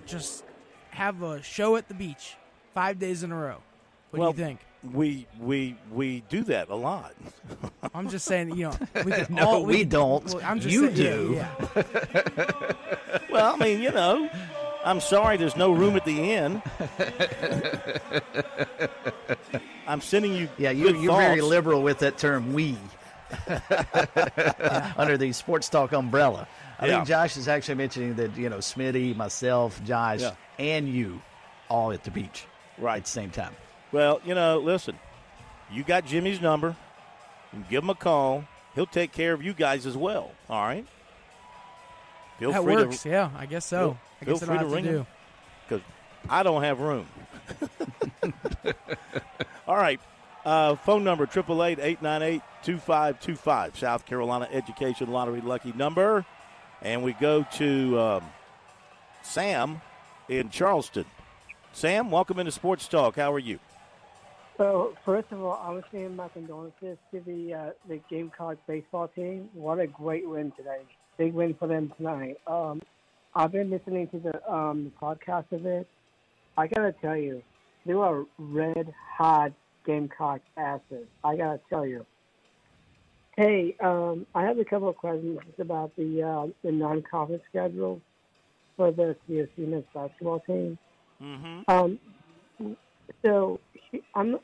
Just have a show at the beach 5 days in a row. What do you think? We do that a lot. I'm just saying, we can No, we don't. Well, I'm just you saying, do. Yeah. Well, I mean, I'm sorry there's no room at the inn. I'm sending you Yeah, good you're very thoughts. liberal with that term, we, under the Sports Talk umbrella. I think Josh is actually mentioning that, Smitty, myself, Josh, and you all at the beach at the same time. Well, listen, you got Jimmy's number. You can give him a call. He'll take care of you guys as well, all right? That works, yeah, I guess so. I guess Feel free to ring him because I don't have room. All right. Phone number, 888-898-2525. South Carolina Education Lottery lucky number. And we go to Sam in Charleston. Sam, welcome into Sports Talk. How are you? So, first of all, I was saying my condolences to the Gamecock baseball team. What a great win today. Big win for them tonight. I've been listening to the podcast of it. I got to tell you, they were red-hot Gamecock asses. I got to tell you. Hey, I have a couple of questions about the non-conference schedule for the CSU men's basketball team. Mm-hmm. So I'm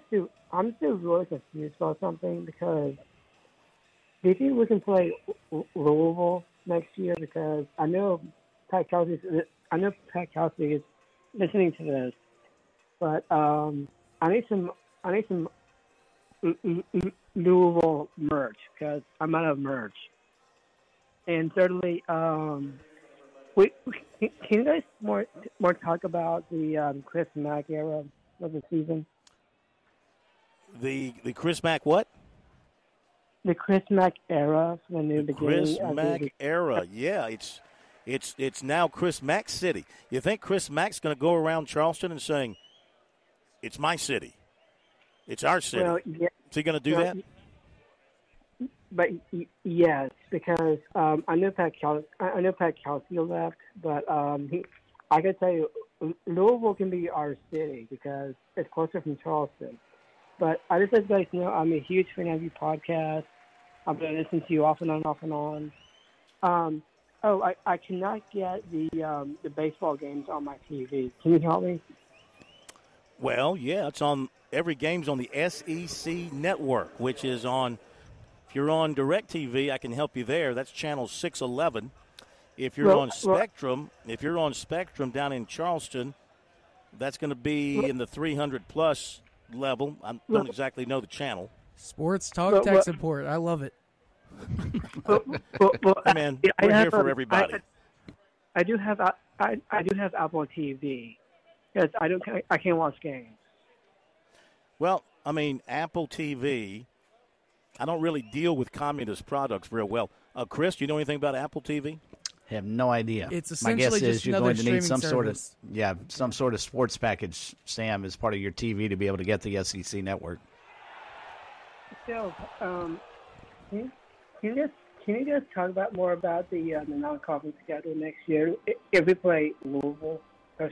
still really confused about something because do you think we can play Louisville next year? Because I know Pat Kelsey is listening to this, but I need some Louisville merch because I'm out of merch. And thirdly, can you guys more talk about the Chris Mack era of the season? The Chris Mack what? The Chris Mack era from the beginning. Chris Mack era, yeah. It's now Chris Mack City. You think Chris Mack's going to go around Charleston and saying, "It's my city, it's our city"? Well, yeah, is he going to do that? But yes, because I know Pat Kelsey left, but I can tell you, Louisville can be our city because it's closer from Charleston. But I just let you guys know I'm a huge fan of your podcast. I'm going to listen to you off and on. I cannot get the baseball games on my TV. Can you help me? Well, yeah, it's on. Every game's on the SEC network, which is on. If you're on DirecTV, I can help you there. That's channel 611. If you're on Spectrum, down in Charleston, that's going to be in the 300+ level. I don't exactly know the channel. Sports Talk Tech Support. I love it. Hey man, we're here for everybody. I do have Apple TV because I can't watch games. Well, I mean, Apple TV. I don't really deal with communist products very well. Chris, do you know anything about Apple TV? I have no idea. It's My essentially guess is just you're another going to need some service. some sort of sports package, Sam, as part of your TV to be able to get the SEC network. So, can you guys talk about more about the non-conference schedule next year if we play Louisville?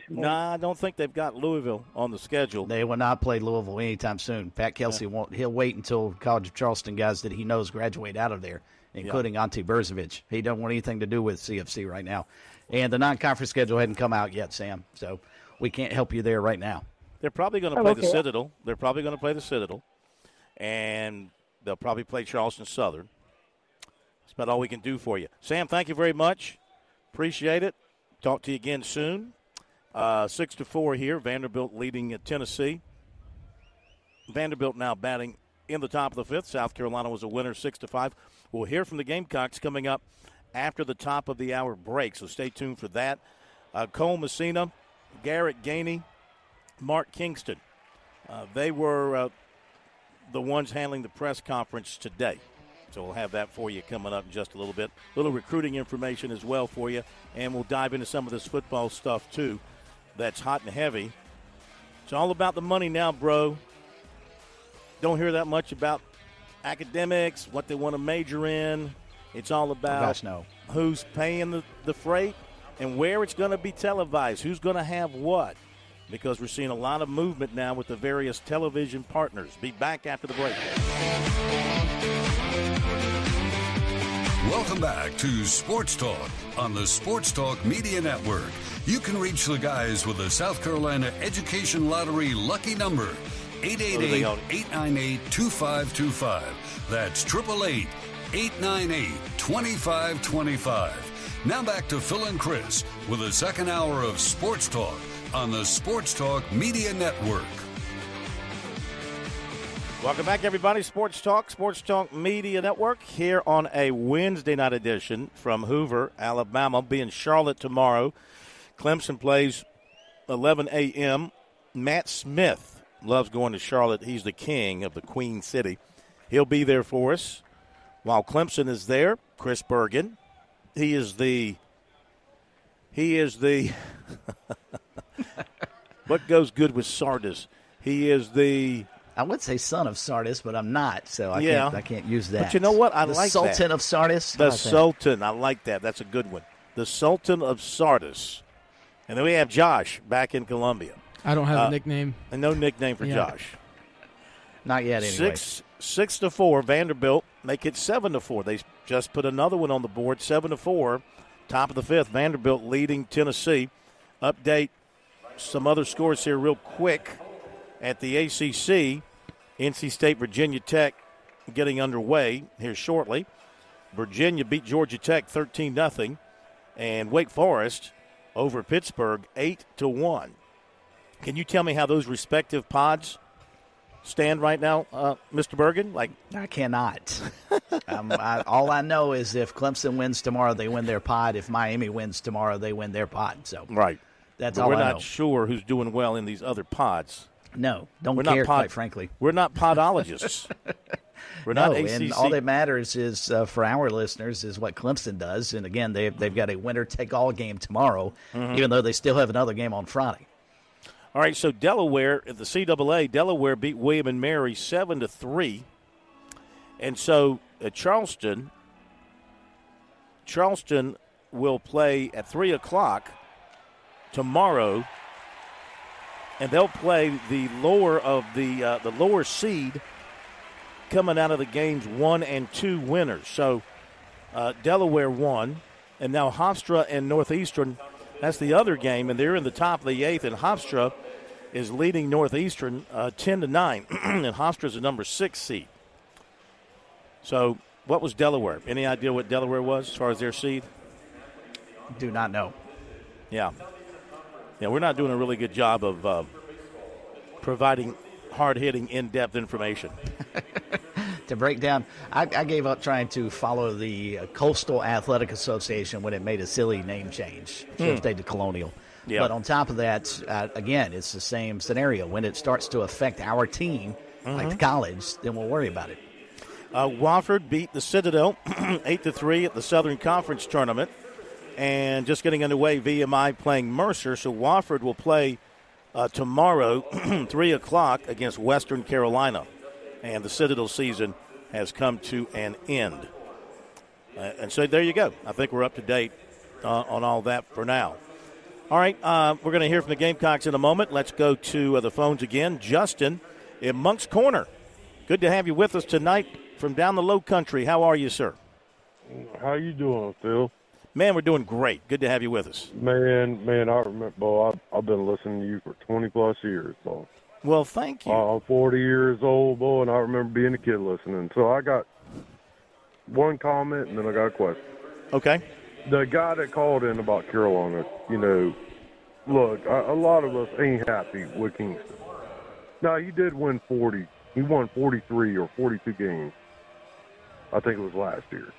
No, I don't think they've got Louisville on the schedule. They will not play Louisville anytime soon. Pat Kelsey won't. He'll wait until College of Charleston guys that he knows graduate out of there, including Ante Berzovich. He doesn't want anything to do with CFC right now. And the non-conference schedule hadn't come out yet, Sam, so we can't help you there right now. They're probably going to play the Citadel. And they'll probably play Charleston Southern. That's about all we can do for you. Sam, thank you very much. Appreciate it. Talk to you again soon. 6-4 here. Vanderbilt leading at Tennessee. Vanderbilt now batting in the top of the fifth. South Carolina was a winner, 6-5. We'll hear from the Gamecocks coming up after the top of the hour break, so stay tuned for that. Cole Messina, Garrett Gainey, Mark Kingston They were the ones handling the press conference today. So we'll have that for you coming up in just a little bit. A little recruiting information as well for you. And we'll dive into some of this football stuff, too, that's hot and heavy. It's all about the money now, bro. Don't hear that much about academics, what they want to major in. It's all about who's paying the freight and where it's going to be televised, who's going to have what. Because we're seeing a lot of movement now with the various television partners. Be back after the break. Welcome back to Sports Talk on the Sports Talk Media Network. You can reach the guys with the South Carolina Education Lottery lucky number, 888-898-2525. That's 888-898-2525. Now back to Phil and Chris with the second hour of Sports Talk on the Sports Talk Media Network. Welcome back, everybody. Sports Talk Media Network here on a Wednesday night edition from Hoover, Alabama. Be in Charlotte tomorrow. Clemson plays 11 a.m. Matt Smith loves going to Charlotte. He's the king of the Queen City. He'll be there for us. While Clemson is there, Chris Bergen, he is the what goes good with Sardis? He is the, I would say son of Sardis, but I'm not, so I can't use that. But you know what? I like that. The Sultan of Sardis? The Sultan. I like that. That's a good one. The Sultan of Sardis. And then we have Josh back in Columbia. I don't have a nickname. And no nickname for Josh. Not yet, anyway. 6-4. Vanderbilt make it 7-4. They just put another one on the board, 7-4. Top of the fifth. Vanderbilt leading Tennessee. Update some other scores here real quick. At the ACC, NC State, Virginia Tech getting underway here shortly. Virginia beat Georgia Tech 13-0. And Wake Forest over Pittsburgh 8-1. Can you tell me how those respective pods stand right now, Mr. Bergen? I cannot. All I know is if Clemson wins tomorrow, they win their pod. If Miami wins tomorrow, they win their pod. So right. That's all I know. We're not sure who's doing well in these other pods. No, don't care, quite frankly. We're not podologists. We're not ACC. And all that matters is, for our listeners, is what Clemson does. And, again, they've got a winner-take-all game tomorrow, even though they still have another game on Friday. All right, so Delaware, at the CAA, Delaware beat William and Mary 7-3. And so Charleston will play at 3 o'clock tomorrow, and they'll play the lower of the lower seed coming out of the games 1 and 2 winners. So Delaware won, and now Hofstra and Northeastern, that's the other game, and they're in the top of the 8th, and Hofstra is leading Northeastern 10-9, and Hofstra is the number 6 seed. So what was Delaware? Any idea what Delaware was as far as their seed? Do not know. Yeah, we're not doing a really good job of providing hard-hitting, in-depth information. To break down, I gave up trying to follow the Coastal Athletic Association when it made a silly name change. Should have stayed to Colonial. Yeah. But on top of that, again, it's the same scenario. When it starts to affect our team, like the college, then we'll worry about it. Wofford beat the Citadel 8-3 at the Southern Conference Tournament. And just getting underway, VMI playing Mercer. So Wofford will play tomorrow, 3 o'clock, against Western Carolina. And the Citadel season has come to an end. And so there you go. I think we're up to date on all that for now. All right, we're going to hear from the Gamecocks in a moment. Let's go to the phones again. Justin in Moncks Corner. Good to have you with us tonight from down the low country. How are you, sir? How you doing, Phil? Man, we're doing great. Good to have you with us. Man, I remember, boy, I've been listening to you for 20-plus years, boy. Well, thank you. I'm 40 years old, boy, and I remember being a kid listening. So I got one comment, and then I got a question. Okay. The guy that called in about Carolina, look, a lot of us ain't happy with Kingston. Now, he did win 40. He won 43 or 42 games. I think it was last year.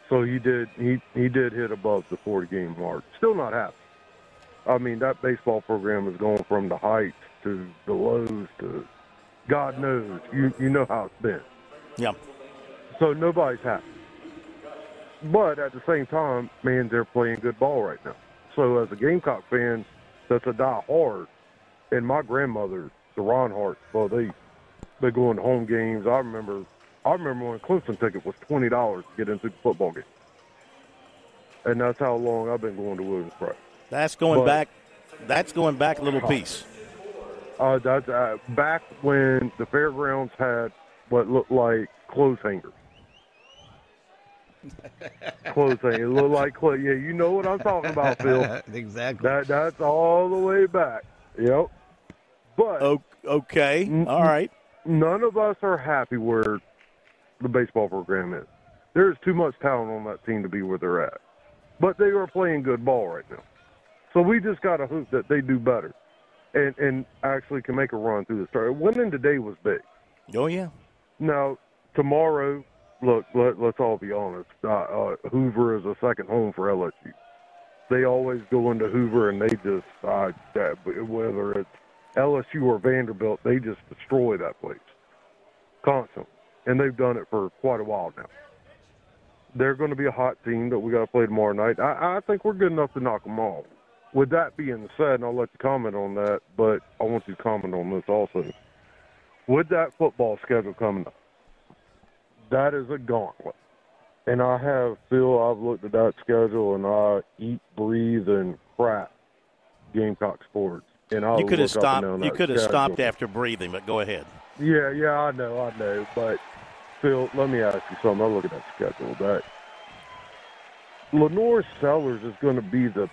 So he did hit above the 40-game mark. Still not happy. I mean, that baseball program is going from the heights to the lows to God knows. You know how it's been. Yeah. So nobody's happy. But at the same time, man, they're playing good ball right now. So as a Gamecock fan, that's a die-hard. And my grandmother, the Ronhardt, well, they go into home games. I remember when a Clemson ticket was $20 to get into the football game. And that's how long I've been going to Williams Brice. That's going back a little piece. That's back when the fairgrounds had what looked like clothes hangers. Clothes hangers. It looked like clothes. Yeah, you know what I'm talking about, Phil. Exactly. That's all the way back. Yep. But okay, all right. None of us are happy where the baseball program is. There's too much talent on that team to be where they're at. But they are playing good ball right now. So we just got to hope that they do better and actually can make a run through the start. Winning today was big. Oh, yeah. Now, tomorrow, look, let's all be honest. Hoover is a second home for LSU. They always go into Hoover and they just, whether it's LSU or Vanderbilt, they just destroy that place constantly. And they've done it for quite a while now. They're going to be a hot team that we got to play tomorrow night. I think we're good enough to knock them off. With that being said, and I'll let you comment on that, but I want you to comment on this also. With that football schedule coming up, that is a gauntlet. And I've looked at that schedule, and I eat, breathe, and crap Gamecock sports. And you could have stopped. You could have stopped after breathing, but go ahead. Yeah, I know. But Phil, let me ask you something. I look at that schedule. That Lenore Sellers is going to be the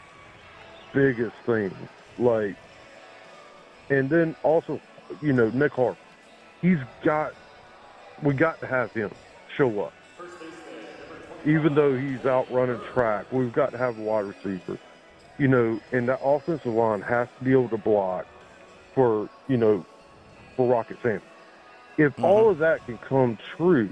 biggest thing. And then also, Nick Harper. We got to have him show up. Even though he's out running track, we've got to have a wide receiver. And that offensive line has to be able to block for Rocket Sanders. If all of that can come true,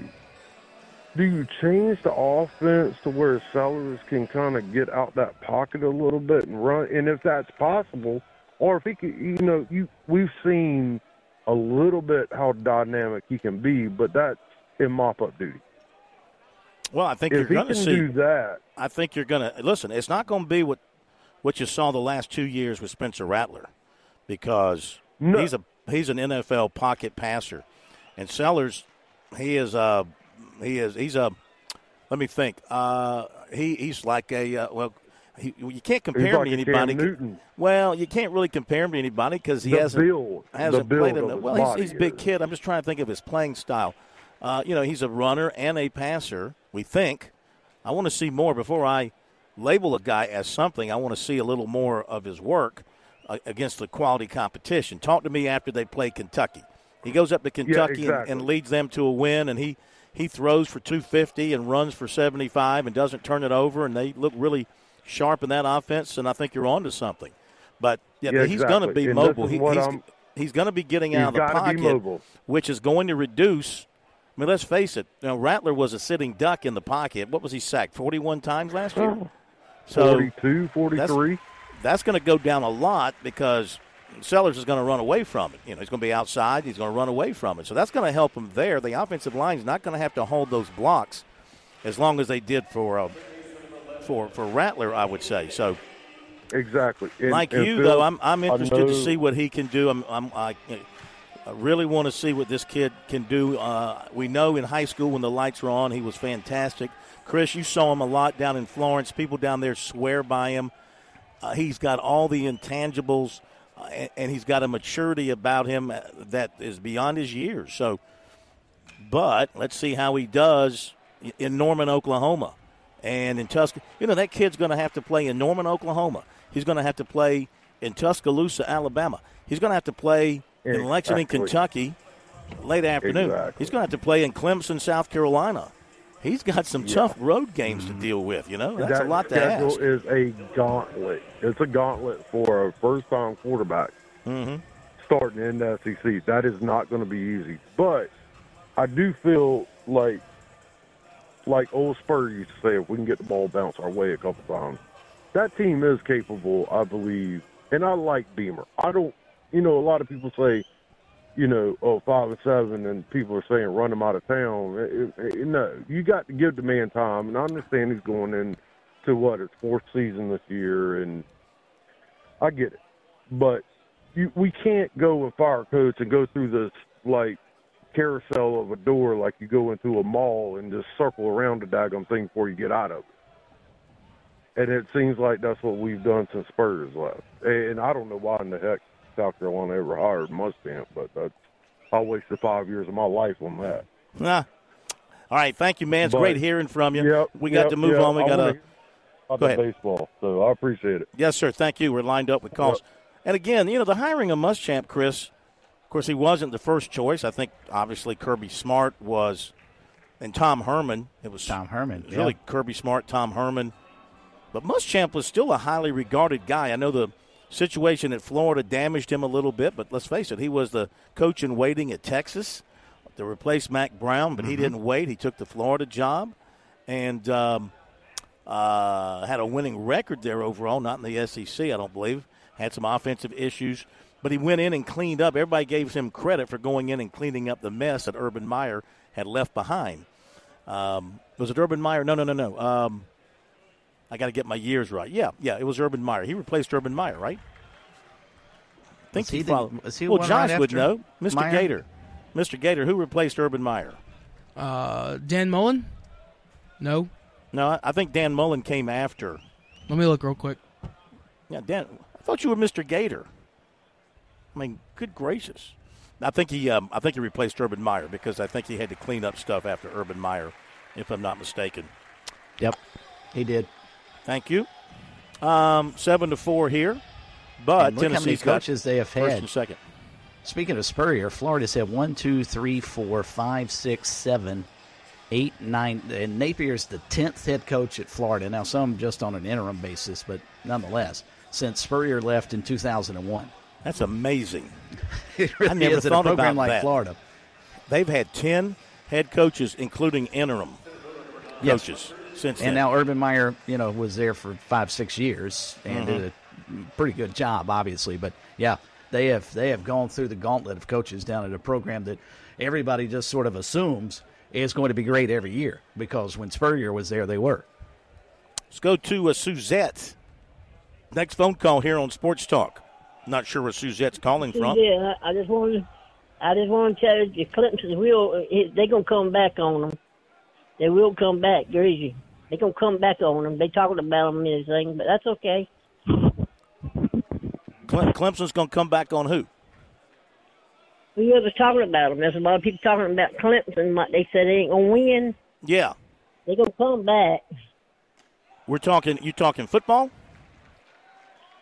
do you change the offense to where Sellers can kind of get out that pocket a little bit and run? And if that's possible, or if he can, we've seen a little bit how dynamic he can be, but that's in mop-up duty. Well, I think you're going to see do that. I think you're going to listen. It's not going to be what you saw the last 2 years with Spencer Rattler, because he's an NFL pocket passer, and Sellers, he's a. Let me think. He's like you can't compare him to anybody. Well, you can't really compare him to anybody because he hasn't played in the. Well, he's a big kid. I'm just trying to think of his playing style. He's a runner and a passer. We think. I want to see more before I label a guy as something. I want to see a little more of his work against the quality competition. Talk to me after they play Kentucky. He goes up to Kentucky and leads them to a win, and he throws for 250 and runs for 75 and doesn't turn it over, and they look really sharp in that offense, and I think you're on to something. But he's going to be mobile. He's going to be getting out of the pocket, which is going to reduce. I mean, let's face it. Rattler was a sitting duck in the pocket. What was he sacked 41 times last year? So 42, 43. That's going to go down a lot because Sellers is going to run away from it. He's going to be outside. He's going to run away from it. So that's going to help him there. The offensive line is not going to have to hold those blocks as long as they did for Rattler, I would say. So exactly. Phil, I'm interested to see what he can do. I really want to see what this kid can do. We know in high school when the lights were on, he was fantastic. Chris, you saw him a lot down in Florence. People down there swear by him. He's got all the intangibles, and he's got a maturity about him that is beyond his years. So, but let's see how he does in Norman, Oklahoma, and in Tuscaloosa. That kid's going to have to play in Norman, Oklahoma. He's going to have to play in Tuscaloosa, Alabama. He's going to have to play in Lexington, Kentucky, late afternoon. Exactly. He's going to have to play in Clemson, South Carolina. He's got some tough road games to deal with, That's a lot to ask. That schedule is a gauntlet. It's a gauntlet for a first-time quarterback starting in the SEC. That is not going to be easy. But I do feel like old Spur used to say, if we can get the ball bounced our way a couple times, that team is capable, I believe, And I like Beamer. I don't, a lot of people say, 5-7, and people are saying run him out of town. No, you got to give the man time. And I understand he's going into his fourth season this year, and I get it. But we can't go and fire a coach and go through this like carousel of a door like you go into a mall and just circle around the daggone thing before you get out of it. And it seems like that's what we've done since Spurs left. And I don't know why in the heck South Carolina ever hired Muschamp, but I wasted 5 years of my life on that. All right, thank you, man. It's great hearing from you. Yep, we got to move on. We got to go ahead. Baseball, so I appreciate it. Yes, sir. Thank you. We're lined up with calls. Yep. And again, the hiring of Muschamp, Chris, of course, he wasn't the first choice. I think obviously Kirby Smart was, and Tom Herman. It was Tom Herman. It was really Kirby Smart, Tom Herman. But Muschamp was still a highly regarded guy. I know the situation at Florida damaged him a little bit, but let's face it, he was the coach in waiting at Texas to replace Mac Brown, but he didn't wait. He took the Florida job and had a winning record there overall, not in the SEC, I don't believe. Had some offensive issues, but he went in and cleaned up. Everybody gave him credit for going in and cleaning up the mess that Urban Meyer had left behind. Was it Urban Meyer? No. I got to get my years right. Yeah, it was Urban Meyer. He replaced Urban Meyer, right? I think he followed. Well, Josh would know. Mr. Meyer? Gator. Mr. Gator, who replaced Urban Meyer? Dan Mullen? No, I think Dan Mullen came after. Let me look real quick. Yeah, Dan. I thought you were Mr. Gator. I mean, good gracious. I think he replaced Urban Meyer because I think he had to clean up stuff after Urban Meyer, if I'm not mistaken. Yep, he did. Thank you. 7-4 here, but and look Tennessee's how many coaches they have had. First and second. Speaking of Spurrier, Florida's had 1, 2, 3, 4, 5, 6, 7, 8, 9, and Napier's the 10th head coach at Florida. Now, some just on an interim basis, but nonetheless, since Spurrier left in 2001. That's amazing. It really I never is thought a program about like that. Florida. They've had 10 head coaches, including interim coaches, since then. And now Urban Meyer, was there for 5-6 years and did a pretty good job, obviously. But, yeah, they have gone through the gauntlet of coaches down at a program that everybody just sort of assumes is going to be great every year because when Spurrier was there, they were. Let's go to Suzette. Next phone call here on Sports Talk. Not sure where Suzette's calling from. Yeah, I just want to tell you, the Clemson they're gonna come back on them. They will come back, Greasy. They're gonna come back on them. They talking about them and everything, but that's okay. Clemson's gonna come back on who? Whoever's talking about them. There's a lot of people talking about Clemson. Like they said they ain't gonna win. Yeah, they're gonna come back. You talking football?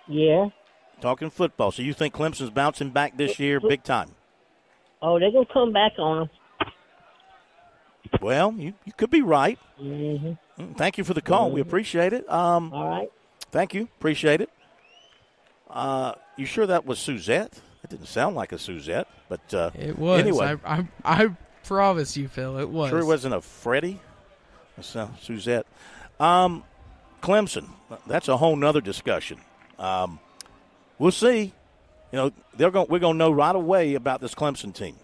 Yeah. Talking football. So you think Clemson's bouncing back this year big time? Oh, they're going to come back on them. Well, you could be right. Mm-hmm. Thank you for the call. We appreciate it. All right. Thank you. Appreciate it. You sure that was Suzette? It didn't sound like a Suzette, but it was. Anyway. I promise you, Phil, it was. Sure it wasn't a Freddie? Suzette. Clemson, that's a whole nother discussion. We'll see. We're going to know right away about this Clemson team.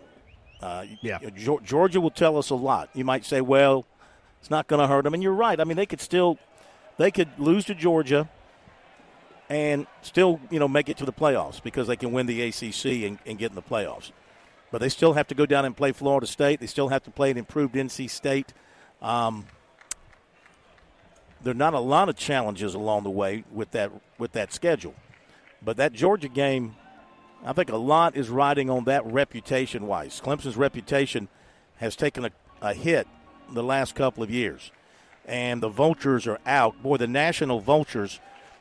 Georgia will tell us a lot. You might say, well, it's not going to hurt them, and you're right. I mean, they could lose to Georgia and still, make it to the playoffs because they can win the ACC and get in the playoffs. But they still have to go down and play Florida State. They still have to play an improved NC State. There are not a lot of challenges along the way with that schedule. But that Georgia game, I think a lot is riding on that reputation-wise. Clemson's reputation has taken a hit the last couple of years. And the vultures are out. Boy, the national vultures,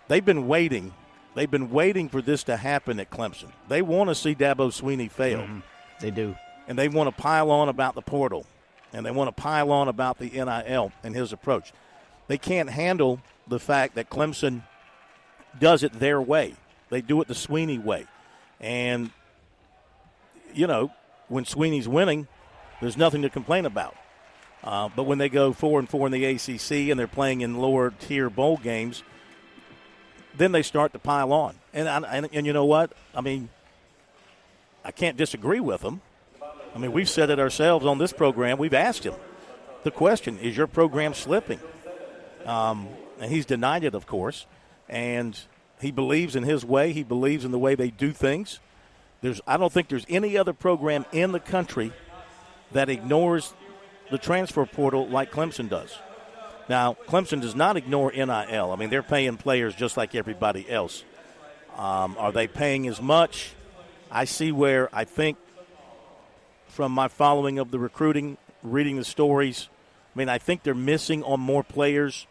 they've been waiting. They've been waiting for this to happen at Clemson. They want to see Dabo Swinney fail. Mm-hmm. They do. And they want to pile on about the portal. And they want to pile on about the NIL and his approach. They can't handle the fact that Clemson does it their way. They do it the Swinney way. And, when Sweeney's winning, there's nothing to complain about. But when they go 4-4 in the ACC and they're playing in lower-tier bowl games, then they start to pile on. And you know what? I mean, I can't disagree with them. I mean, we've said it ourselves on this program. We've asked him the question, is your program slipping? And he's denied it, of course. And he believes in his way. He believes in the way they do things. I don't think there's any other program in the country that ignores the transfer portal like Clemson does. Now, Clemson does not ignore NIL. I mean, they're paying players just like everybody else. Are they paying as much? I see where I think from my following of the recruiting, reading the stories, I mean, I think they're missing on more players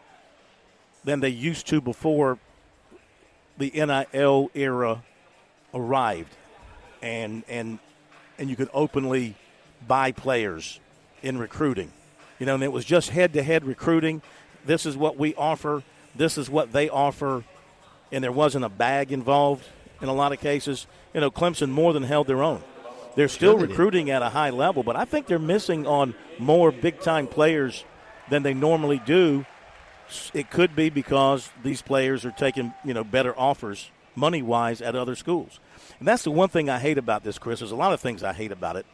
than they used to before the NIL era arrived. And you could openly buy players in recruiting. You know, and it was just head-to-head recruiting. This is what we offer. This is what they offer. And there wasn't a bag involved in a lot of cases. You know, Clemson more than held their own. They're still recruiting at a high level, but I think they're missing on more big-time players than they normally do. It could be because these players are taking, you know, better offers money-wise at other schools. And that's the one thing I hate about this, Chris. There's a lot of things I hate about it.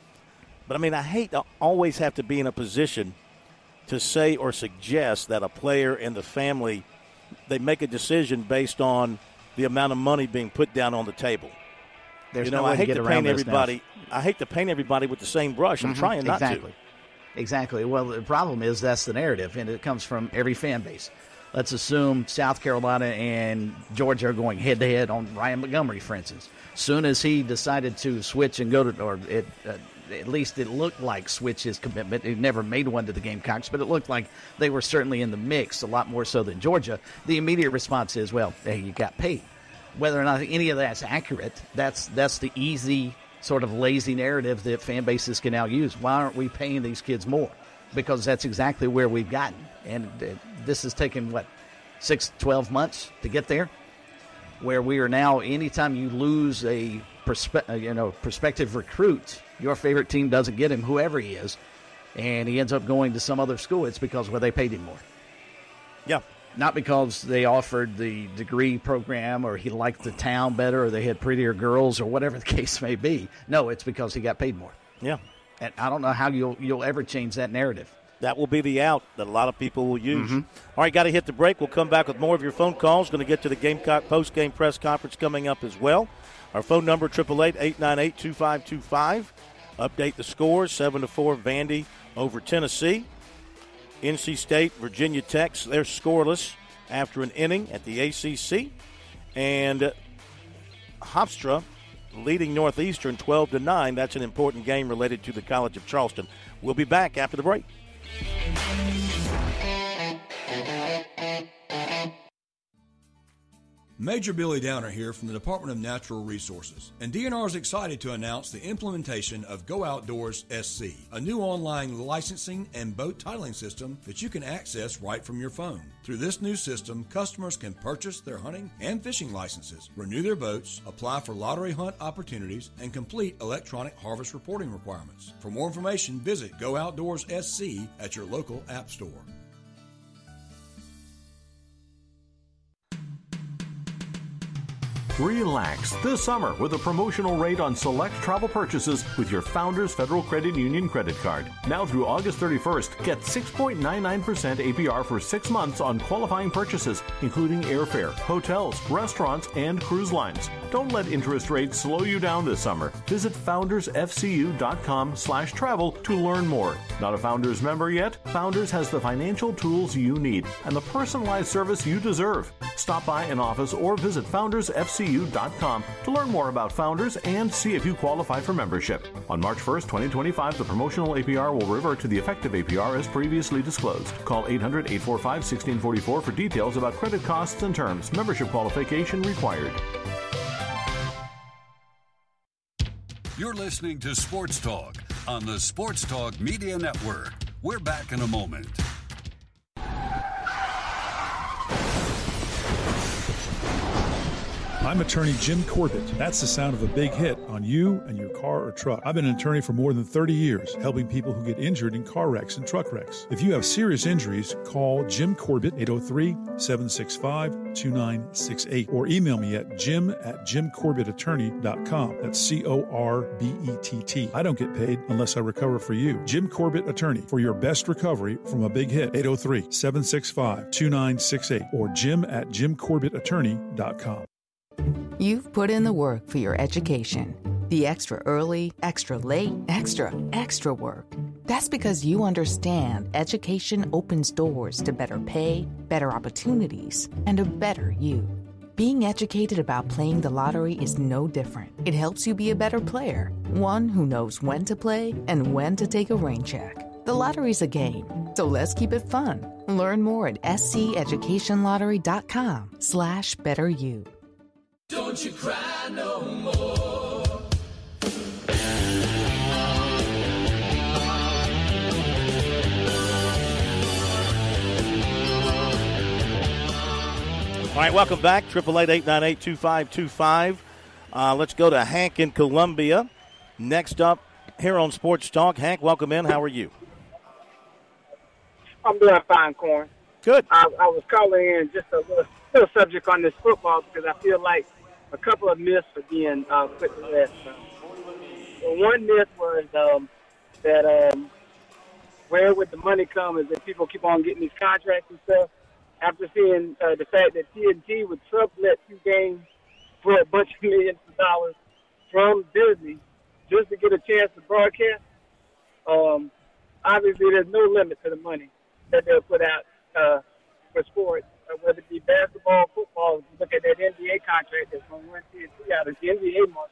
But, I mean, I hate to always have to be in a position to say or suggest that a player and the family, they make a decision based on the amount of money being put down on the table. There's no way to get around this now. I hate to paint everybody with the same brush. I'm trying not to. Exactly. Well, the problem is that's the narrative, and it comes from every fan base. Let's assume South Carolina and Georgia are going head-to-head on Ryan Montgomery, for instance. Soon as he decided to switch and go to, or at least it looked like switch his commitment. He never made one to the Gamecocks, but it looked like they were certainly in the mix, a lot more so than Georgia. The immediate response is, well, hey, you got paid. Whether or not any of that's accurate, that's the easy sort of lazy narrative that fan bases can now use. Why aren't we paying these kids more? Because that's exactly where we've gotten. And this has taken, 6-12 months to get there, where we are now, anytime you lose a prospective recruit, your favorite team doesn't get him, whoever he is, and he ends up going to some other school, it's because they paid him more. Yeah. Not because they offered the degree program or he liked the town better or they had prettier girls or whatever the case may be. No, it's because he got paid more. Yeah. And I don't know how you'll ever change that narrative. That will be the out that a lot of people will use. All right, got to hit the break. We'll come back with more of your phone calls. Going to get to the Gamecock post-game press conference coming up as well. Our phone number, 888-898-2525. Update the scores, 7-4 Vandy over Tennessee. NC State, Virginia Tech, they're scoreless after an inning at the ACC. And Hofstra leading Northeastern 12-9. That's an important game related to the College of Charleston. We'll be back after the break. Major Billy Downer here from the Department of Natural Resources, and DNR is excited to announce the implementation of Go Outdoors SC, a new online licensing and boat titling system that you can access right from your phone. Through this new system, customers can purchase their hunting and fishing licenses, renew their boats, apply for lottery hunt opportunities, and complete electronic harvest reporting requirements. For more information, visit Go Outdoors SC at your local app store. Relax this summer with a promotional rate on select travel purchases with your Founders Federal Credit Union credit card. Now through August 31st, get 6.99% APR for 6 months on qualifying purchases, including airfare, hotels, restaurants, and cruise lines. Don't let interest rates slow you down this summer. Visit foundersfcu.com/travel to learn more. Not a Founders member yet? Founders has the financial tools you need and the personalized service you deserve. Stop by an office or visit foundersfcu.com to learn more about Founders and see if you qualify for membership. On March 1st, 2025, the promotional APR will revert to the effective APR as previously disclosed. Call 800-845-1644 for details about credit costs and terms. Membership qualification required. You're listening to Sports Talk on the Sports Talk Media Network. We're back in a moment. I'm attorney Jim Corbett. That's the sound of a big hit on you and your car or truck. I've been an attorney for more than 30 years, helping people who get injured in car wrecks and truck wrecks. If you have serious injuries, call Jim Corbett, 803-765-2968, or email me at jim@jimcorbettattorney.com. That's CORBETT. I don't get paid unless I recover for you. Jim Corbett Attorney, for your best recovery from a big hit. 803-765-2968 or jim@jimcorbettattorney.com. You've put in the work for your education. The extra early, extra late, extra work. That's because you understand education opens doors to better pay, better opportunities, and a better you. Being educated about playing the lottery is no different. It helps you be a better player, one who knows when to play and when to take a rain check. The lottery's a game, so let's keep it fun. Learn more at sceducationlottery.com/betteryou. Don't you cry no more. All right, welcome back. 888-898-2525. Let's go to Hank in Columbia. Next up here on Sports Talk. Hank, welcome in. How are you? I'm doing fine, Corn. Good. I was calling in just a little subject on this football because I feel like a couple of myths are being put to rest. One myth was that where would the money come is that people keep on getting these contracts and stuff. After seeing the fact that TNT would sublet 2 games for a bunch of millions of dollars from Disney just to get a chance to broadcast, obviously there's no limit to the money that they'll put out for sports, whether it be basketball, football. If you look at that NBA contract that's going to run TNT out of the NBA market,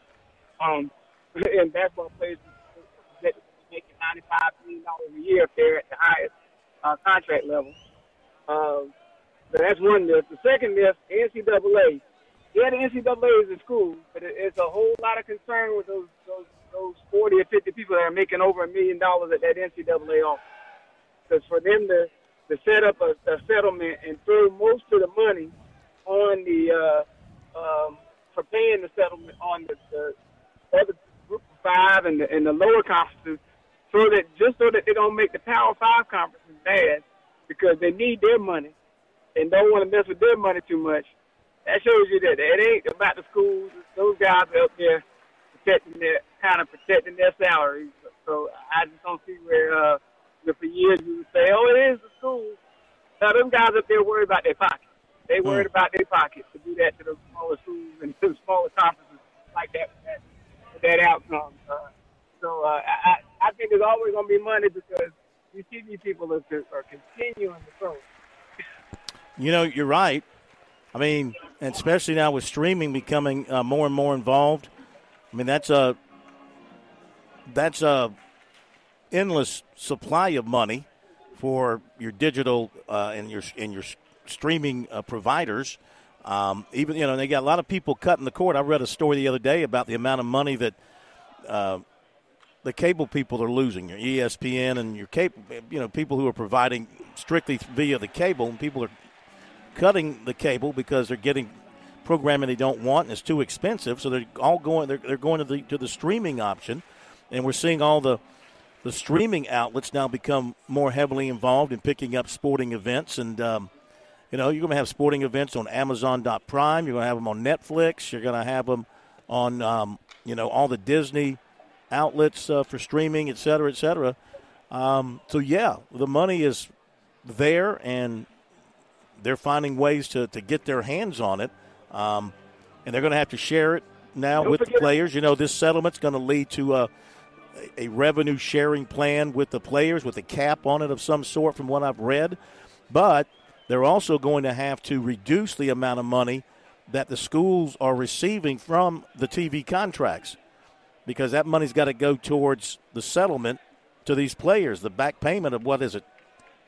and basketball players that making $95 million a year if they're at the highest contract level. So that's one myth. The second myth, NCAA. Yeah, the NCAA is a school, but it's a whole lot of concern with those 40 or 50 people that are making over $1 million at that NCAA office. Because for them to set up a settlement and throw most of the money on the for paying the settlement on the other group of 5 and the lower conferences, so that they don't make the Power 5 conferences bad, because they need their money and don't want to mess with their money too much. That shows you that it ain't about the schools. Those guys are up there protecting their salaries. So I just don't see where for years we would say, oh, it is the school. Now, them guys up there worry about their pockets. They worried about their pockets to do that to the smaller schools and to the smaller conferences like that with that outcome. So I think there's always going to be money because these TV people are continuing to throw. You know, you're right. I mean, and especially now with streaming becoming more and more involved. I mean, that's a endless supply of money for your digital and your streaming providers. Even they got a lot of people cutting the cord. I read a story the other day about the amount of money that the cable people are losing. Your ESPN and your cable, people who are providing strictly via the cable, and people are cutting the cable because they're getting programming they don't want and it's too expensive. So they're all going. They're going to the streaming option, and we're seeing all the streaming outlets now become more heavily involved in picking up sporting events. And you're going to have sporting events on Amazon.Prime. You're going to have them on Netflix. You're going to have them on all the Disney outlets for streaming, et cetera, et cetera. So yeah, the money is there, and they're finding ways to get their hands on it, and they're going to have to share it now with the players. This settlement's going to lead to a revenue sharing plan with the players with a cap on it of some sort from what I've read. But they're also going to have to reduce the amount of money that the schools are receiving from the TV contracts, because that money's got to go towards the settlement to these players, the back payment of what is it,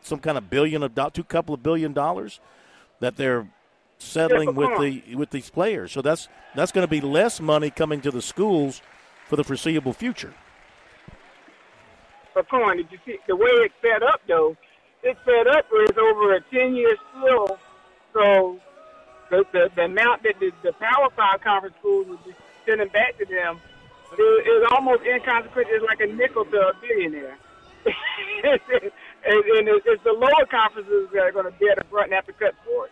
some kind of couple of $2 billion that they're settling with these players. So that's going to be less money coming to the schools for the foreseeable future. But Corn, did you see the way it's set up though? It's set up where it's over a 10-year spill. So the amount that the Power 5 conference schools would be sending back to them, it was almost inconsequential. It's like a nickel to a billionaire. and it's the lower conferences that are going to bear the brunt and have to cut for it.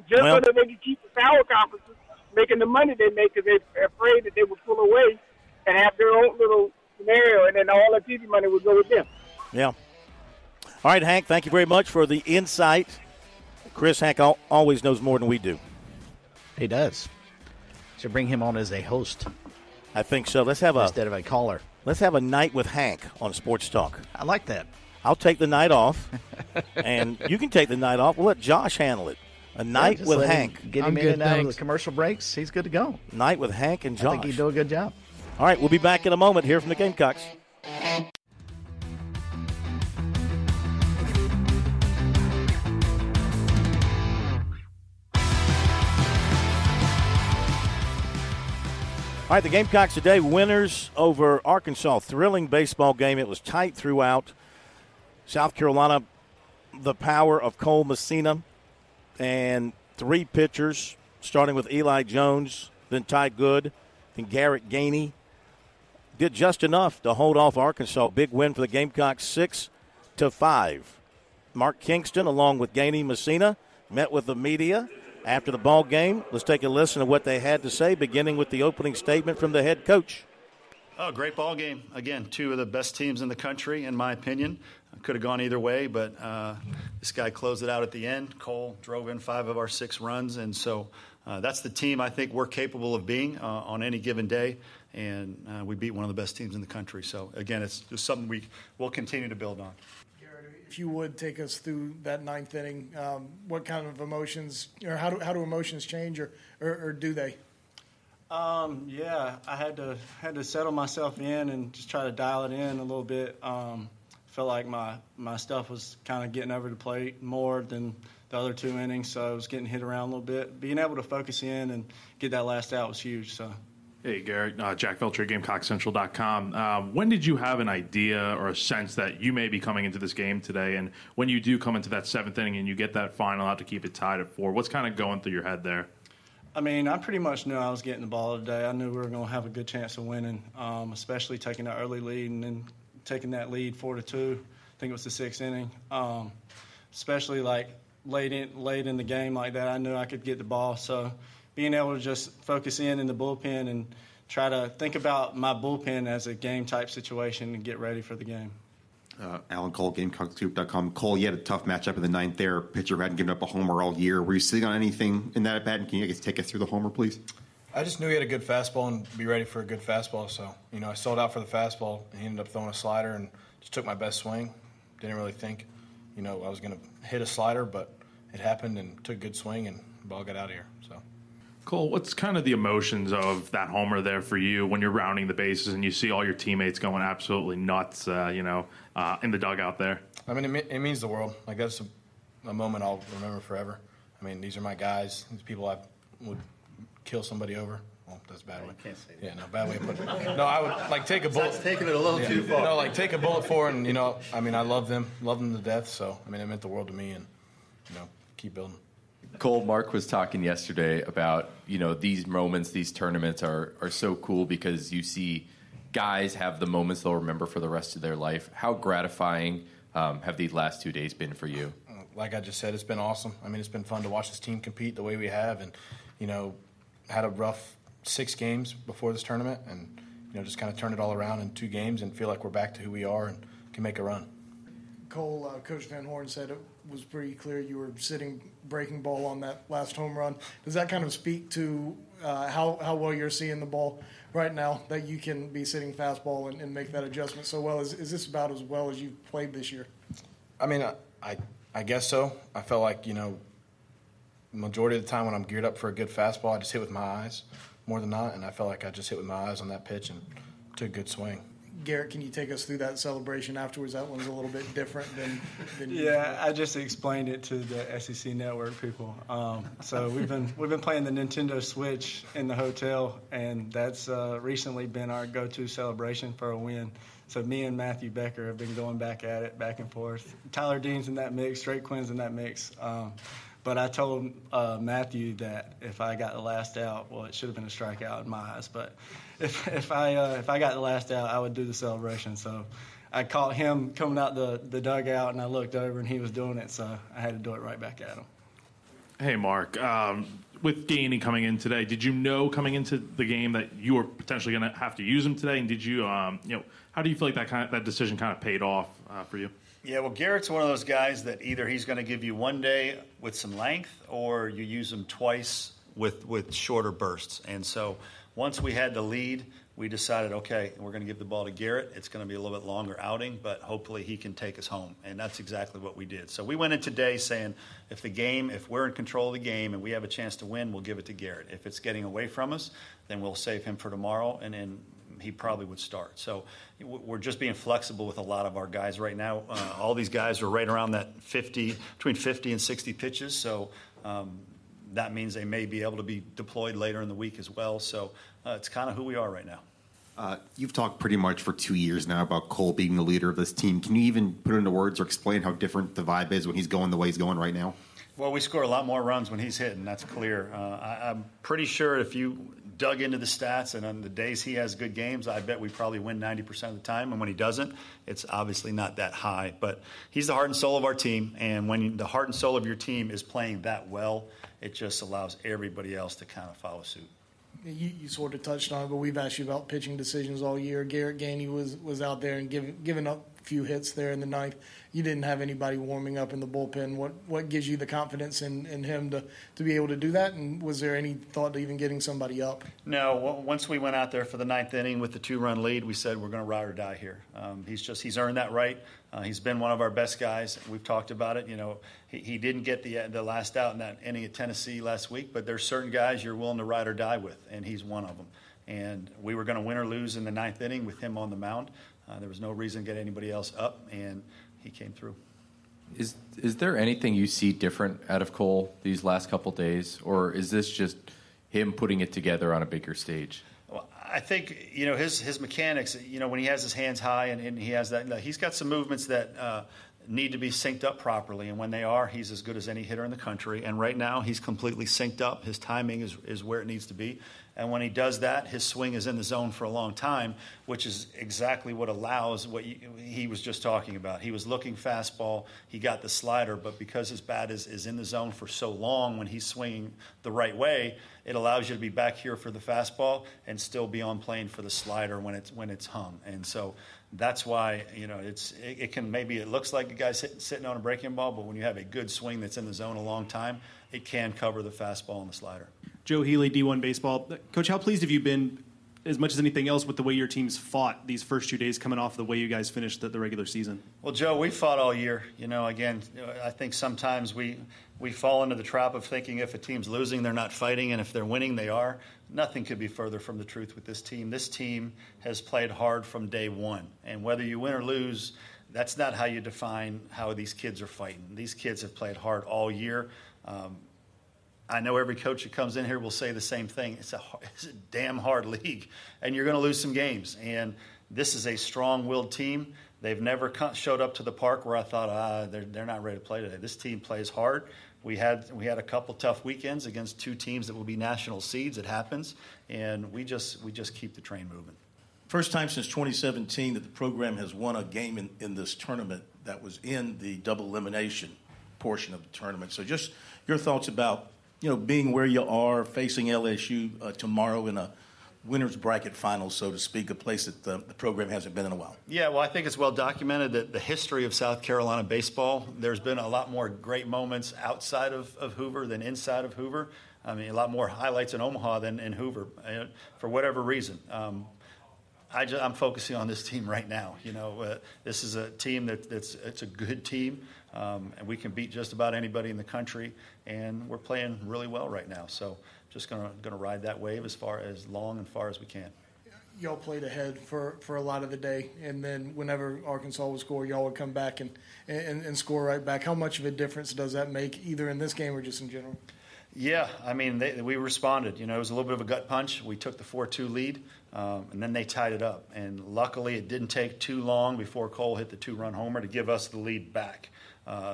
Just so that they can keep the power conferences making the money they make because they're afraid that they will pull away and have their own little scenario, and then all the TV money would go with them. Yeah. All right, Hank, thank you very much for the insight. Chris, Hank always knows more than we do. He does. Should bring him on as a host. I think so. Let's have instead of a caller. Let's have a night with Hank on Sports Talk. I like that. I'll take the night off, and you can take the night off. We'll let Josh handle it. A night with Hank. Get him in and out of the commercial breaks. He's good to go. Night with Hank and Josh. I think he'd do a good job. All right, we'll be back in a moment here from the Gamecocks. All right, the Gamecocks today, winners over Arkansas. Thrilling baseball game. It was tight throughout. South Carolina, the power of Cole Messina and 3 pitchers, starting with Eli Jones, then Ty Good, then Garrett Gainey. Did just enough to hold off Arkansas. Big win for the Gamecocks, 6-5. Mark Kingston, along with Gainey Messina, met with the media after the ball game. Let's take a listen to what they had to say, beginning with the opening statement from the head coach. Oh, great ball game. Again, 2 of the best teams in the country, in my opinion. Could have gone either way, but this guy closed it out at the end. Cole drove in 5 of our 6 runs, and so that's the team I think we're capable of being on any given day, and we beat one of the best teams in the country. So, again, it's just something we will continue to build on. If you would take us through that 9th inning, what kind of emotions, or how do emotions change, or do they? Yeah, I had to settle myself in and just try to dial it in a little bit. Felt like my stuff was kind of getting over the plate more than the other 2 innings, so I was getting hit around a little bit. Being able to focus in and get that last out was huge. So. Hey, Garrett, Jack Felcher, GamecockCentral.com. When did you have an idea or a sense that you may be coming into this game today? And when you do come into that 7th inning and you get that final out to keep it tied at 4, what's kind of going through your head there? I mean, I pretty much knew I was getting the ball today. I knew we were going to have a good chance of winning, especially taking that early lead and then taking that lead 4-2. I think it was the 6th inning. Especially like late in the game like that, I knew I could get the ball. So being able to just focus in the bullpen and try to think about my bullpen as a game-type situation and get ready for the game. Alan Cole, GamecockScoop.com. Cole, you had a tough matchup in the 9th there. Pitcher hadn't given up a homer all year. Were you sitting on anything in that at bat? And can you take us through the homer, please? I just knew he had a good fastball and be ready for a good fastball. So, I sold out for the fastball, and he ended up throwing a slider and just took my best swing. Didn't really think, I was going to hit a slider, but it happened and took a good swing, and the ball got out of here. So. Cole, what's kind of the emotions of that homer there for you when you're rounding the bases and you see all your teammates going absolutely nuts, in the dugout there? I mean, it means the world. Like, that's a moment I'll remember forever. I mean, these are my guys. These people I would kill somebody over. Well, that's a bad way. Can't say that. Yeah, no, bad way to put it. No, I would, take a bullet. That's taking it a little too far. No, take a bullet for it, and, I love them to death. So, it meant the world to me, and, keep building. Cole, Mark was talking yesterday about, these moments, these tournaments are so cool because you see guys have the moments they'll remember for the rest of their life. How gratifying have these last 2 days been for you? Like I just said, it's been awesome. I mean, it's been fun to watch this team compete the way we have and, had a rough 6 games before this tournament and, just kind of turned it all around in 2 games and feel like we're back to who we are and can make a run. Cole, Coach Van Horn said it was pretty clear you were sitting breaking ball on that last home run. Does that kind of speak to how well you're seeing the ball right now, that you can be sitting fastball and make that adjustment so well? Is this about as well as you've played this year? I mean, I guess so. I felt like, majority of the time when I'm geared up for a good fastball, I just hit with my eyes more than not, and I felt like I just hit with my eyes on that pitch and took a good swing. Garrett, can you take us through that celebration afterwards? That one's a little bit different than yeah, I just explained it to the SEC Network people. So we've been playing the Nintendo Switch in the hotel, and that's recently been our go-to celebration for a win. So me and Matthew Becker have been going back at it, back and forth. Tyler Dean's in that mix, Drake Quinn's in that mix. But I told Matthew that if I got the last out, well, it should have been a strikeout in my eyes. But if I got the last out, I would do the celebration. So I caught him coming out the dugout, and I looked over, and he was doing it. So I had to do it right back at him. Hey, Mark. With Gainey coming in today, did you know coming into the game that you were potentially going to have to use him today? And did you, how do you feel like that decision kind of paid off for you? Yeah, well, Garrett's one of those guys that either he's going to give you one day with some length, or you use him twice with shorter bursts. And so once we had the lead, we decided, okay, we're going to give the ball to Garrett. It's going to be a little bit longer outing, but hopefully he can take us home. And that's exactly what we did. So we went in today saying if we're in control of the game and we have a chance to win, we'll give it to Garrett. If it's getting away from us, then we'll save him for tomorrow, and then he probably would start. So we're just being flexible with a lot of our guys right now. All these guys are right around that between 50 and 60 pitches. So that means they may be able to be deployed later in the week as well. So it's kind of who we are right now. You've talked pretty much for 2 years now about Cole being the leader of this team. Can you even put it into words or explain how different the vibe is when he's going the way he's going right now? Well, we score a lot more runs when he's hitting. That's clear. I'm pretty sure if you dug into the stats, and on the days he has good games, I bet we probably win 90% of the time. And when he doesn't, it's obviously not that high. But he's the heart and soul of our team. And when the heart and soul of your team is playing that well, it just allows everybody else to kind of follow suit. You sort of touched on it, but we've asked you about pitching decisions all year. Garrett Gainey was out there and giving up a few hits there in the ninth. You didn't have anybody warming up in the bullpen. What gives you the confidence in him to be able to do that? And was there any thought to even getting somebody up? No. Once we went out there for the ninth inning with the 2-run lead, we said we're going to ride or die here. He's earned that right. He's been one of our best guys. We've talked about it. He didn't get the last out in that inning at Tennessee last week, but there's certain guys you're willing to ride or die with, and he's one of them. And we were going to win or lose in the ninth inning with him on the mound. There was no reason to get anybody else up, and he came through. Is there anything you see different out of Cole these last couple days, or is this just him putting it together on a bigger stage? Well, I think his mechanics. When he has his hands high and he has that, he's got some movements that need to be synced up properly. And when they are, he's as good as any hitter in the country. And right now, he's completely synced up. His timing is where it needs to be. And when he does that, his swing is in the zone for a long time, which is exactly what allows what he was just talking about. He was looking fastball. He got the slider, but because his bat is in the zone for so long when he's swinging the right way, it allows you to be back here for the fastball and still be on plane for the slider when it's hung. And so that's why it looks like the guy's sitting on a breaking ball, but when you have a good swing that's in the zone a long time, it can cover the fastball and the slider. Joe Healy, D1 Baseball. Coach, how pleased have you been, as much as anything else, with the way your team's fought these first 2 days coming off the way you guys finished the regular season? Well, Joe, we fought all year. Again, I think sometimes we fall into the trap of thinking if a team's losing, they're not fighting, and if they're winning, they are. Nothing could be further from the truth with this team. This team has played hard from day one, and whether you win or lose, that's not how you define how these kids are fighting. These kids have played hard all year. I know every coach that comes in here will say the same thing. It's a damn hard league, and you're going to lose some games. And this is a strong-willed team. They've never showed up to the park where I thought, they're not ready to play today. This team plays hard. We had a couple tough weekends against two teams that will be national seeds. It happens, and we just keep the train moving. First time since 2017 that the program has won a game in this tournament that was in the double elimination portion of the tournament. So just your thoughts about being where you are, facing LSU tomorrow in a winner's bracket final, so to speak, a place that the program hasn't been in a while. Yeah, well, I think it's well documented that the history of South Carolina baseball, there's been a lot more great moments outside of Hoover than inside of Hoover. I mean, a lot more highlights in Omaha than in Hoover, for whatever reason. I'm focusing on this team right now. This is a team it's a good team, and we can beat just about anybody in the country, and we're playing really well right now. So just gonna ride that wave as long and far as we can. Y'all played ahead for a lot of the day, and then whenever Arkansas would score, y'all would come back and score right back. How much of a difference does that make, either in this game or just in general? Yeah, I mean, we responded. It was a little bit of a gut punch. We took the 4-2 lead, and then they tied it up. And luckily, it didn't take too long before Cole hit the 2-run homer to give us the lead back.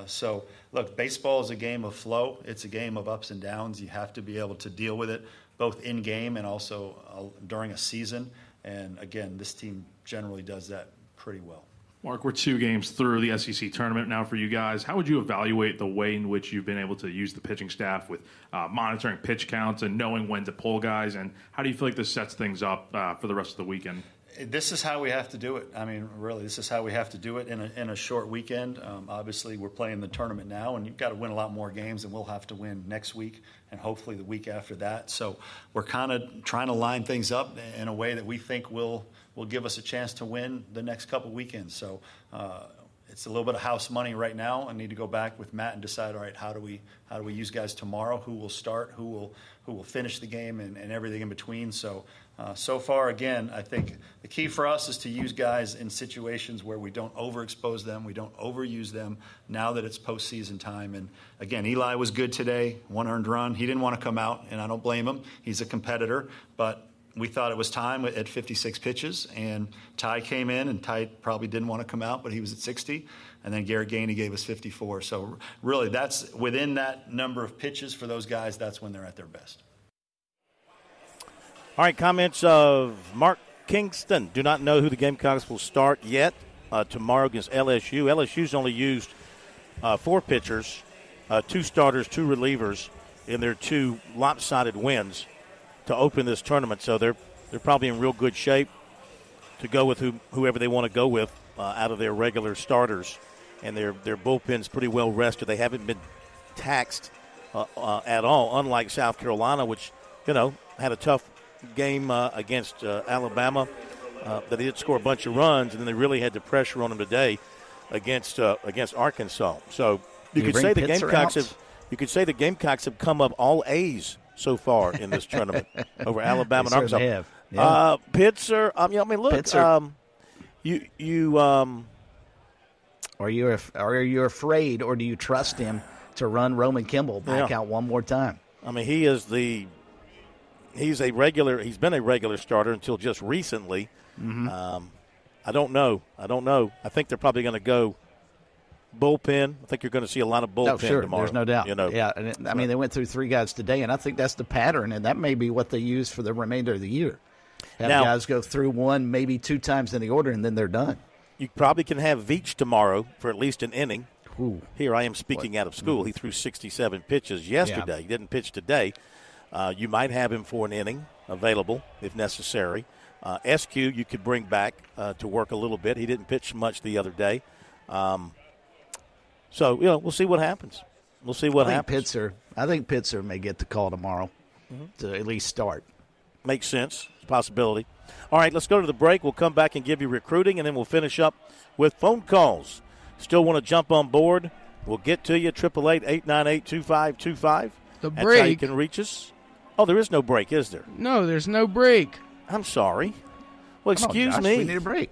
So, look, baseball is a game of flow. It's a game of ups and downs. You have to be able to deal with it, both in game and also during a season. And, again, this team generally does that pretty well. Mark, we're 2 games through the SEC tournament now for you guys. How would you evaluate the way in which you've been able to use the pitching staff with monitoring pitch counts and knowing when to pull guys? And how do you feel like this sets things up for the rest of the weekend? This is how we have to do it. I mean, really, this is how we have to do it in a short weekend. Obviously, we're playing the tournament now, and you've got to win a lot more games, and we'll have to win next week and hopefully the week after that. So we're kind of trying to line things up in a way that we think will give us a chance to win the next couple weekends. So it's a little bit of house money right now. I need to go back with Matt and decide, all right, how do we use guys tomorrow? Who will start? Who will finish the game and everything in between? So far, again, I think the key for us is to use guys in situations where we don't overexpose them, we don't overuse them now that it's postseason time. And, again, Eli was good today, 1 earned run. He didn't want to come out, and I don't blame him. He's a competitor. But we thought it was time at 56 pitches, and Ty came in, and Ty probably didn't want to come out, but he was at 60. And then Garrett Gainey gave us 54. So, really, that's within that number of pitches for those guys, that's when they're at their best. All right, comments of Mark Kingston. Do not know who the Gamecocks will start yet tomorrow against LSU. LSU's only used 4 pitchers, 2 starters, 2 relievers in their 2 lopsided wins to open this tournament. So they're probably in real good shape to go with whoever they want to go with out of their regular starters. And their bullpen's pretty well rested. They haven't been taxed at all, unlike South Carolina, which, had a tough game against Alabama. They did score a bunch of runs, and then they really had the pressure on them today against Arkansas. So you could say the Gamecocks have come up all A's so far in this tournament over Alabama and Arkansas. Have. Yeah. Pitzer. Look. Pitzer. Are you afraid, or do you trust him to run Roman Kimball back out one more time? I mean, he's a regular. He's been a regular starter until just recently. Mm-hmm. I don't know. I think they're probably going to go bullpen. I think you're going to see a lot of bullpen tomorrow. There's no doubt. Yeah, and I mean, they went through 3 guys today, and I think that's the pattern, and that may be what they use for the remainder of the year. Have guys go through 1, maybe 2 times in the order, and then they're done. You probably can have Veach tomorrow for at least an inning. Ooh. Here I am speaking out of school. He threw 67 pitches yesterday. He didn't pitch today. You might have him for an inning available if necessary. SQ you could bring back to work a little bit. He didn't pitch much the other day. So, we'll see what happens. We'll see what happens. I think Pitzer may get the call tomorrow to at least start. Makes sense. It's a possibility. All right, let's go to the break. We'll come back and give you recruiting, and then we'll finish up with phone calls. Still want to jump on board? We'll get to you, 888-898-2525. The break. That's how you can reach us. Oh, there is no break, is there? No, there's no break. I'm sorry. Well, excuse me. We need a break.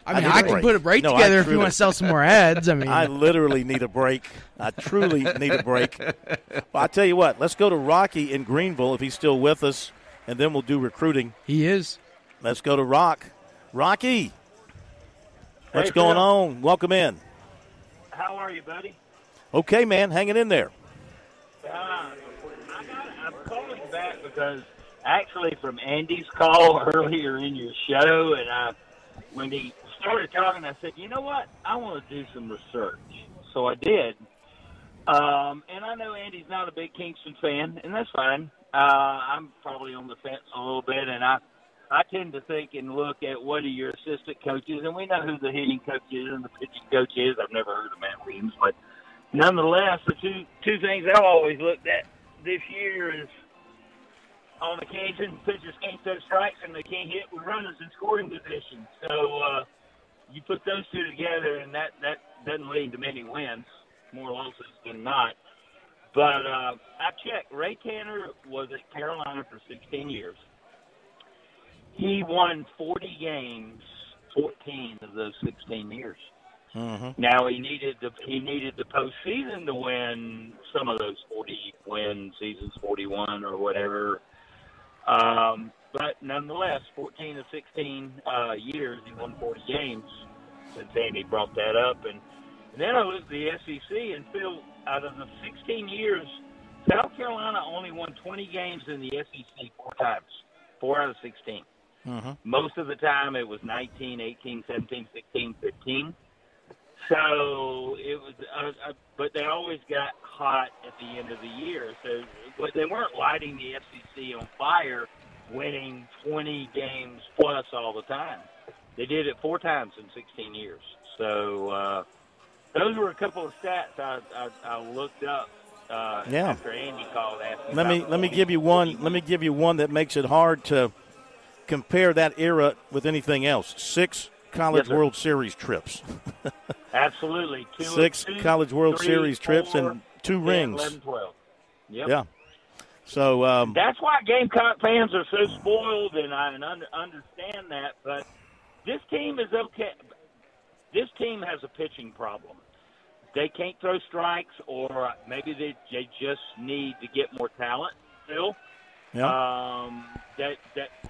I can put a break together if you want to sell some more ads. I literally need a break. I truly need a break. Well, I tell you what, let's go to Rocky in Greenville if he's still with us, and then we'll do recruiting. He is. Let's go to Rocky, what's going on? Welcome in. How are you, buddy? Okay, man, hanging in there. I'm calling back because actually from Andy's call earlier in your show, and when he started talking, I said, you know what? I want to do some research. So I did. And I know Andy's not a big Kingston fan, and that's fine. I'm probably on the fence a little bit, and I tend to think and look at what are your assistant coaches, and we know who the hitting coach is and the pitching coach is. I've never heard of Matt Williams, but nonetheless, the two things I've always looked at this year is on occasion pitchers can't throw strikes and they can't hit with runners in scoring position. So you put those two together, and that doesn't lead to many wins, more losses than not. But I checked. Ray Tanner was at Carolina for 16 years. He won 40 games, 14 of those 16 years. Now he needed the postseason to win some of those 40-win seasons, 41 or whatever. But nonetheless, 14 to 16 years, he won 40 games since Andy brought that up. And then I looked at the SEC and Phil, out of the 16 years, South Carolina only won 20 games in the SEC 4 times, 4 out of 16. Most of the time it was 19, 18, 17, 16, 15. So it was, but they always got hot at the end of the year. So, but they weren't lighting the SEC on fire, winning 20 games plus all the time. They did it 4 times in 16 years. So those were a couple of stats I looked up after Andy called. Let me give you one. Let me give you one that makes it hard to compare that era with anything else. 6 College World Series trips. Absolutely. 6 College World Series trips and 2 rings. 11, 12. Yep. Yeah. So that's why Gamecock fans are so spoiled, and I understand that. But this team is okay. This team has a pitching problem. They can't throw strikes, or maybe they just need to get more talent. Phil. Yeah. That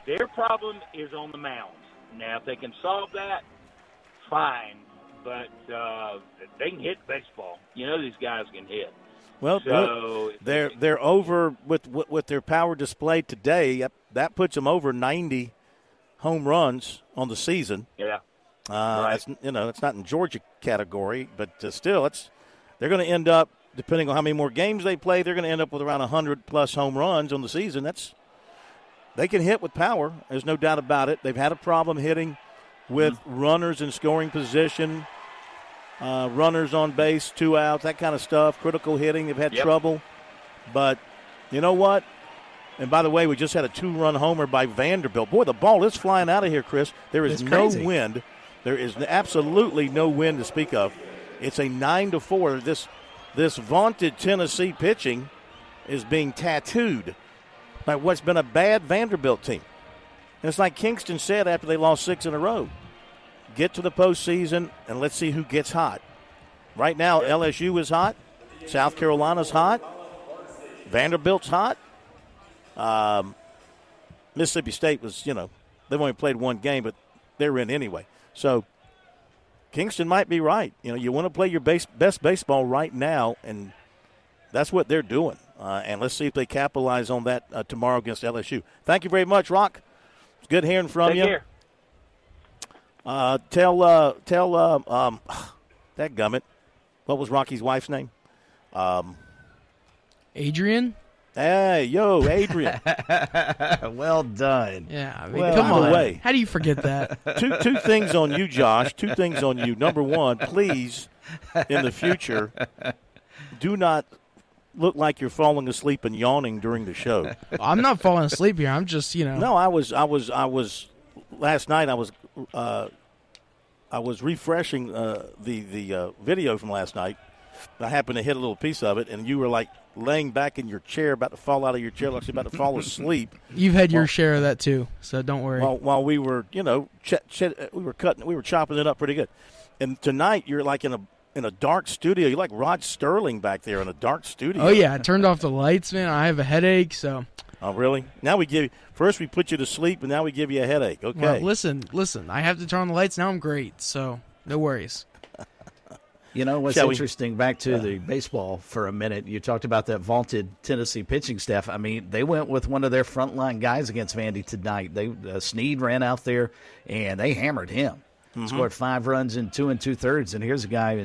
their problem is on the mound. Now, if they can solve that, fine. But they can hit baseball. You know these guys can hit. Well, so they're over with their power display today. That puts them over 90 home runs on the season. Yeah. Right. It's not in Georgia category, but still, they're going to end up, depending on how many more games they play, they're going to end up with around 100-plus home runs on the season. They can hit with power. There's no doubt about it. They've had a problem hitting with runners in scoring position, runners on base, 2 outs, that kind of stuff, critical hitting. They've had trouble. But you know what? And by the way, we just had a 2-run homer by Vanderbilt. Boy, the ball is flying out of here, Chris. There is no wind. There is absolutely no wind to speak of. It's a 9-4. This vaunted Tennessee pitching is being tattooed by what's been a bad Vanderbilt team. And it's like Kingston said after they lost 6 in a row. Get to the postseason, and let's see who gets hot. Right now, LSU is hot. South Carolina's hot. Vanderbilt's hot. Mississippi State was, they've only played 1 game, but they're in anyway. So Kingston might be right. You want to play your best baseball right now, and that's what they're doing. And let's see if they capitalize on that tomorrow against LSU. Thank you very much, Rock. It's good hearing from you. Take care. Dadgummit, what was Rocky's wife's name? Adrian? Hey, yo, Adrian. Well done. Yeah, I mean, come on. Way. How do you forget that? Two things on you, Josh. 2 things on you. Number 1, please, in the future, do not look like you're falling asleep and yawning during the show. I'm not falling asleep here. I'm just, No, I was last night. I was refreshing the video from last night. I happened to hit a little piece of it, and you were like laying back in your chair, about to fall out of your chair, like you're about to fall asleep. You've had your share of that too, so don't worry. While we were, we were chopping it up pretty good. And tonight you're like in a dark studio. You're like Rod Sterling back there in a dark studio. Oh yeah, I turned off the lights, man. I have a headache, so. Oh really? Now we put you to sleep, and now we give you a headache. Okay. Well, listen. I have to turn on the lights now. I'm great, so no worries. What's interesting, back to the baseball for a minute, you talked about that vaunted Tennessee pitching staff. I mean, they went with one of their frontline guys against Vandy tonight. Snead ran out there, and they hammered him. Scored 5 runs in 2 2/3, and here's a guy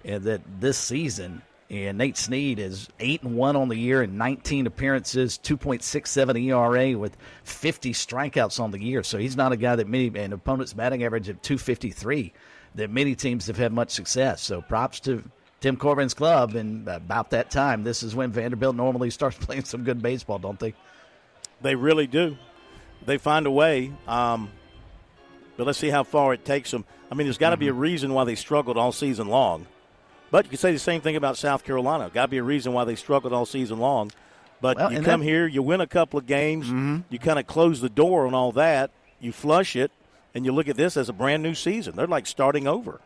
that this season, and Nate Snead is 8-1 on the year in 19 appearances, 2.67 ERA with 50 strikeouts on the year. So he's not a guy that an opponent's batting average of 253. That many teams have had much success. So props to Tim Corbin's club, and about that time, this is when Vanderbilt normally starts playing some good baseball, don't they? They really do. They find a way, but let's see how far it takes them. I mean, there's got to be a reason why they struggled all season long. But you can say the same thing about South Carolina. Got to be a reason why they struggled all season long. But you come here, you win a couple of games, you kind of close the door on all that, you flush it, and you look at this as a brand-new season. They're like starting over.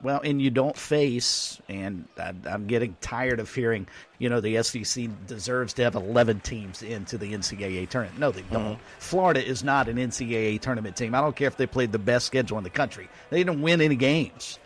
Well, and you don't face, and I'm getting tired of hearing, the SEC deserves to have 11 teams into the NCAA tournament. No, they don't. Florida is not an NCAA tournament team. I don't care if they played the best schedule in the country. They didn't win any games.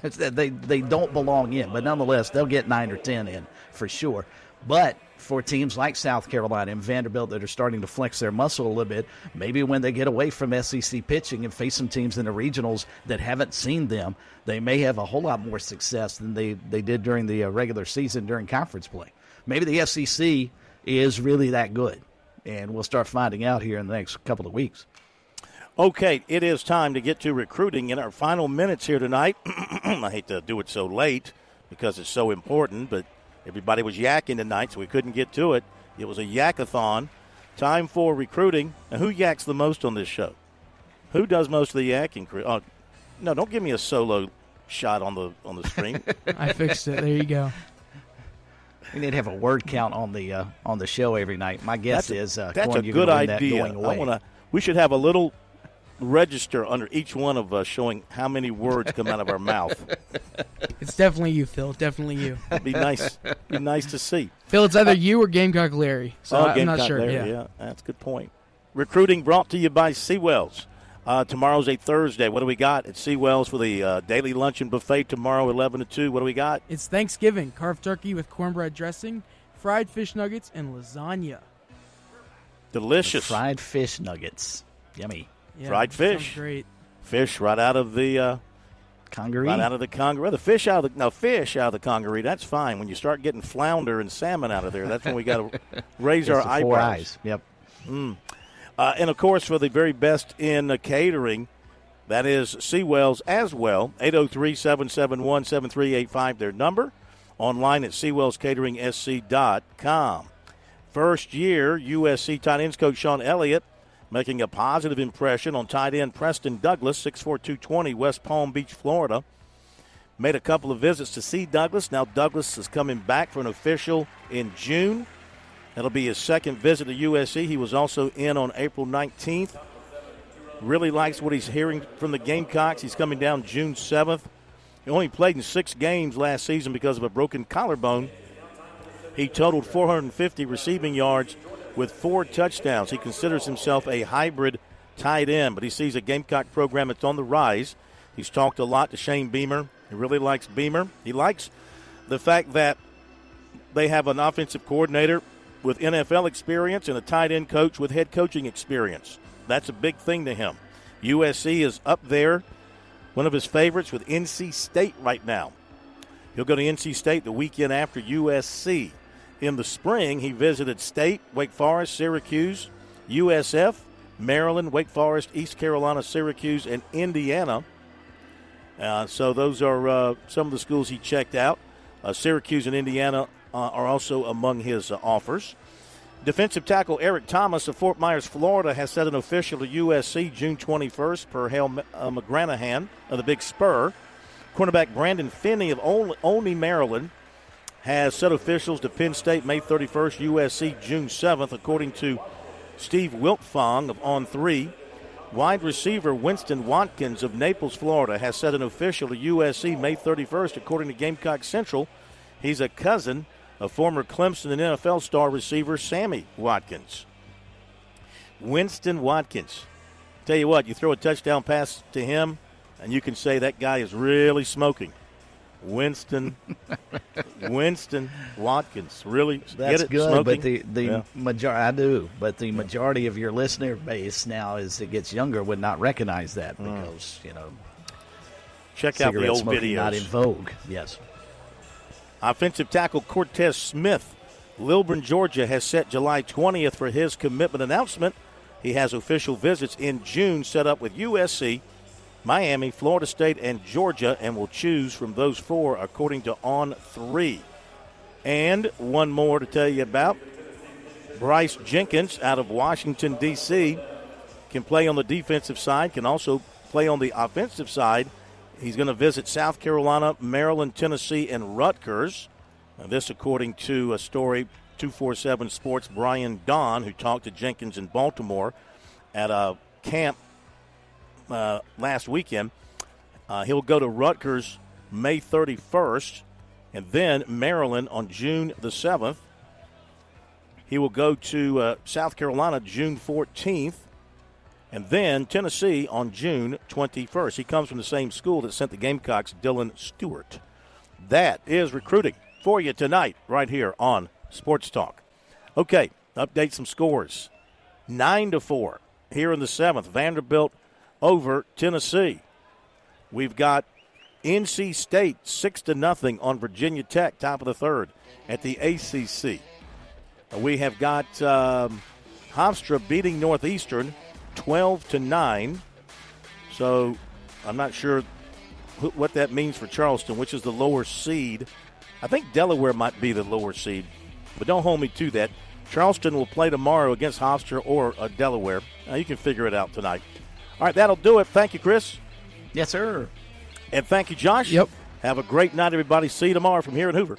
They don't belong in, but nonetheless, they'll get 9 or 10 in for sure. But for teams like South Carolina and Vanderbilt that are starting to flex their muscle a little bit, maybe when they get away from SEC pitching and face some teams in the regionals that haven't seen them, they may have a whole lot more success than they did during the regular season during conference play. Maybe the SEC is really that good, and we'll start finding out here in the next couple of weeks. Okay, it is time to get to recruiting in our final minutes here tonight. I hate to do it so late because it's so important, but everybody was yakking tonight, so we couldn't get to it. It was a yakathon. Time for recruiting. Now, who yaks the most on this show? Who does most of the yakking? Oh, no, don't give me a solo shot on the screen. I fixed it. There you go. We need to have a word count on the show every night. My guess is that's a good idea. We should have a little register under each one of us showing how many words come out of our mouth. It's definitely you, Phil. Definitely you. It'd be nice. Be nice to see. Phil, it's either you or Gamecock Larry. So I'm not sure. Larry, yeah, that's a good point. Recruiting brought to you by Seawells. Tomorrow's a Thursday. What do we got at Seawells for the daily luncheon buffet tomorrow, 11 to 2? What do we got? It's Thanksgiving. Carved turkey with cornbread dressing, fried fish nuggets, and lasagna. Delicious. The fried fish nuggets. Yummy. Yeah, fried fish. Sounds great. Fish right out of the congaree. Right out of the congaree. The fish out of the congaree. That's fine. When you start getting flounder and salmon out of there, that's when we got to raise our eyebrows. 4 eyes. Yep. And of course, for the very best in catering, that is Seawells as well. 803-771-7385, their number. Online at SeawellsCateringSC.com. First year USC tight ends coach Sean Elliott making a positive impression on tight end Preston Douglas, 6'4", 220, West Palm Beach, Florida. Made a couple of visits to see Douglas. Now Douglas is coming back for an official in June. That'll be his second visit to USC. He was also in on April 19th. Really likes what he's hearing from the Gamecocks. He's coming down June 7th. He only played in 6 games last season because of a broken collarbone. He totaled 450 receiving yards with 4 touchdowns. He considers himself a hybrid tight end, but he sees a Gamecock program that's on the rise. He's talked a lot to Shane Beamer. He really likes Beamer. He likes the fact that they have an offensive coordinator with NFL experience and a tight end coach with head coaching experience. That's a big thing to him. USC is up there, one of his favorites, with NC State right now. He'll go to NC State the weekend after USC. In the spring, he visited State, Wake Forest, Syracuse, USF, Maryland, Wake Forest, East Carolina, Syracuse, and Indiana. So those are some of the schools he checked out. Syracuse and Indiana are also among his offers. Defensive tackle Eric Thomas of Fort Myers, Florida, has set an official to USC June 21st per Hale McGranahan of the Big Spur. Cornerback Brandon Finney of Olney, Maryland, has set officials to Penn State May 31st, USC June 7th, according to Steve Wiltfong of On3. Wide receiver Winston Watkins of Naples, Florida, has set an official to USC May 31st, according to Gamecock Central. He's a cousin of former Clemson and NFL star receiver Sammy Watkins. Winston Watkins. Tell you what, you throw a touchdown pass to him, and you can say that guy is really smoking. Winston Watkins, really. That's get it, good, smoking? but the majority, I do, but the majority of your listener base now, as it gets younger, would not recognize that because check out the old videos. Not in vogue. Yes. Offensive tackle Cortez Smith, Lilburn, Georgia, has set July 20th for his commitment announcement. He has official visits in June set up with USC, Miami, Florida State, and Georgia, and will choose from those 4 according to On3. And one more to tell you about. Bryce Jenkins out of Washington, D.C. can play on the defensive side, can also play on the offensive side. He's going to visit South Carolina, Maryland, Tennessee, and Rutgers. Now, this according to a story, 247 Sports' Brian Don, who talked to Jenkins in Baltimore at a camp last weekend. He'll go to Rutgers May 31st, and then Maryland on June the 7th. He will go to South Carolina June 14th, and then Tennessee on June 21st. He comes from the same school that sent the Gamecocks, Dylan Stewart. That is recruiting for you tonight right here on Sports Talk. Okay, update some scores. 9-4 here in the 7th. Vanderbilt over Tennessee. We've got NC State 6-0 on Virginia Tech, top of the 3rd at the ACC. We have got Hofstra beating Northeastern 12-9. So I'm not sure what that means for Charleston, which is the lower seed. I think Delaware might be the lower seed, but don't hold me to that. Charleston will play tomorrow against Hofstra or Delaware. You can figure it out tonight. All right, that'll do it. Thank you, Chris. Yes, sir. And thank you, Josh. Yep. Have a great night, everybody. See you tomorrow from here in Hoover.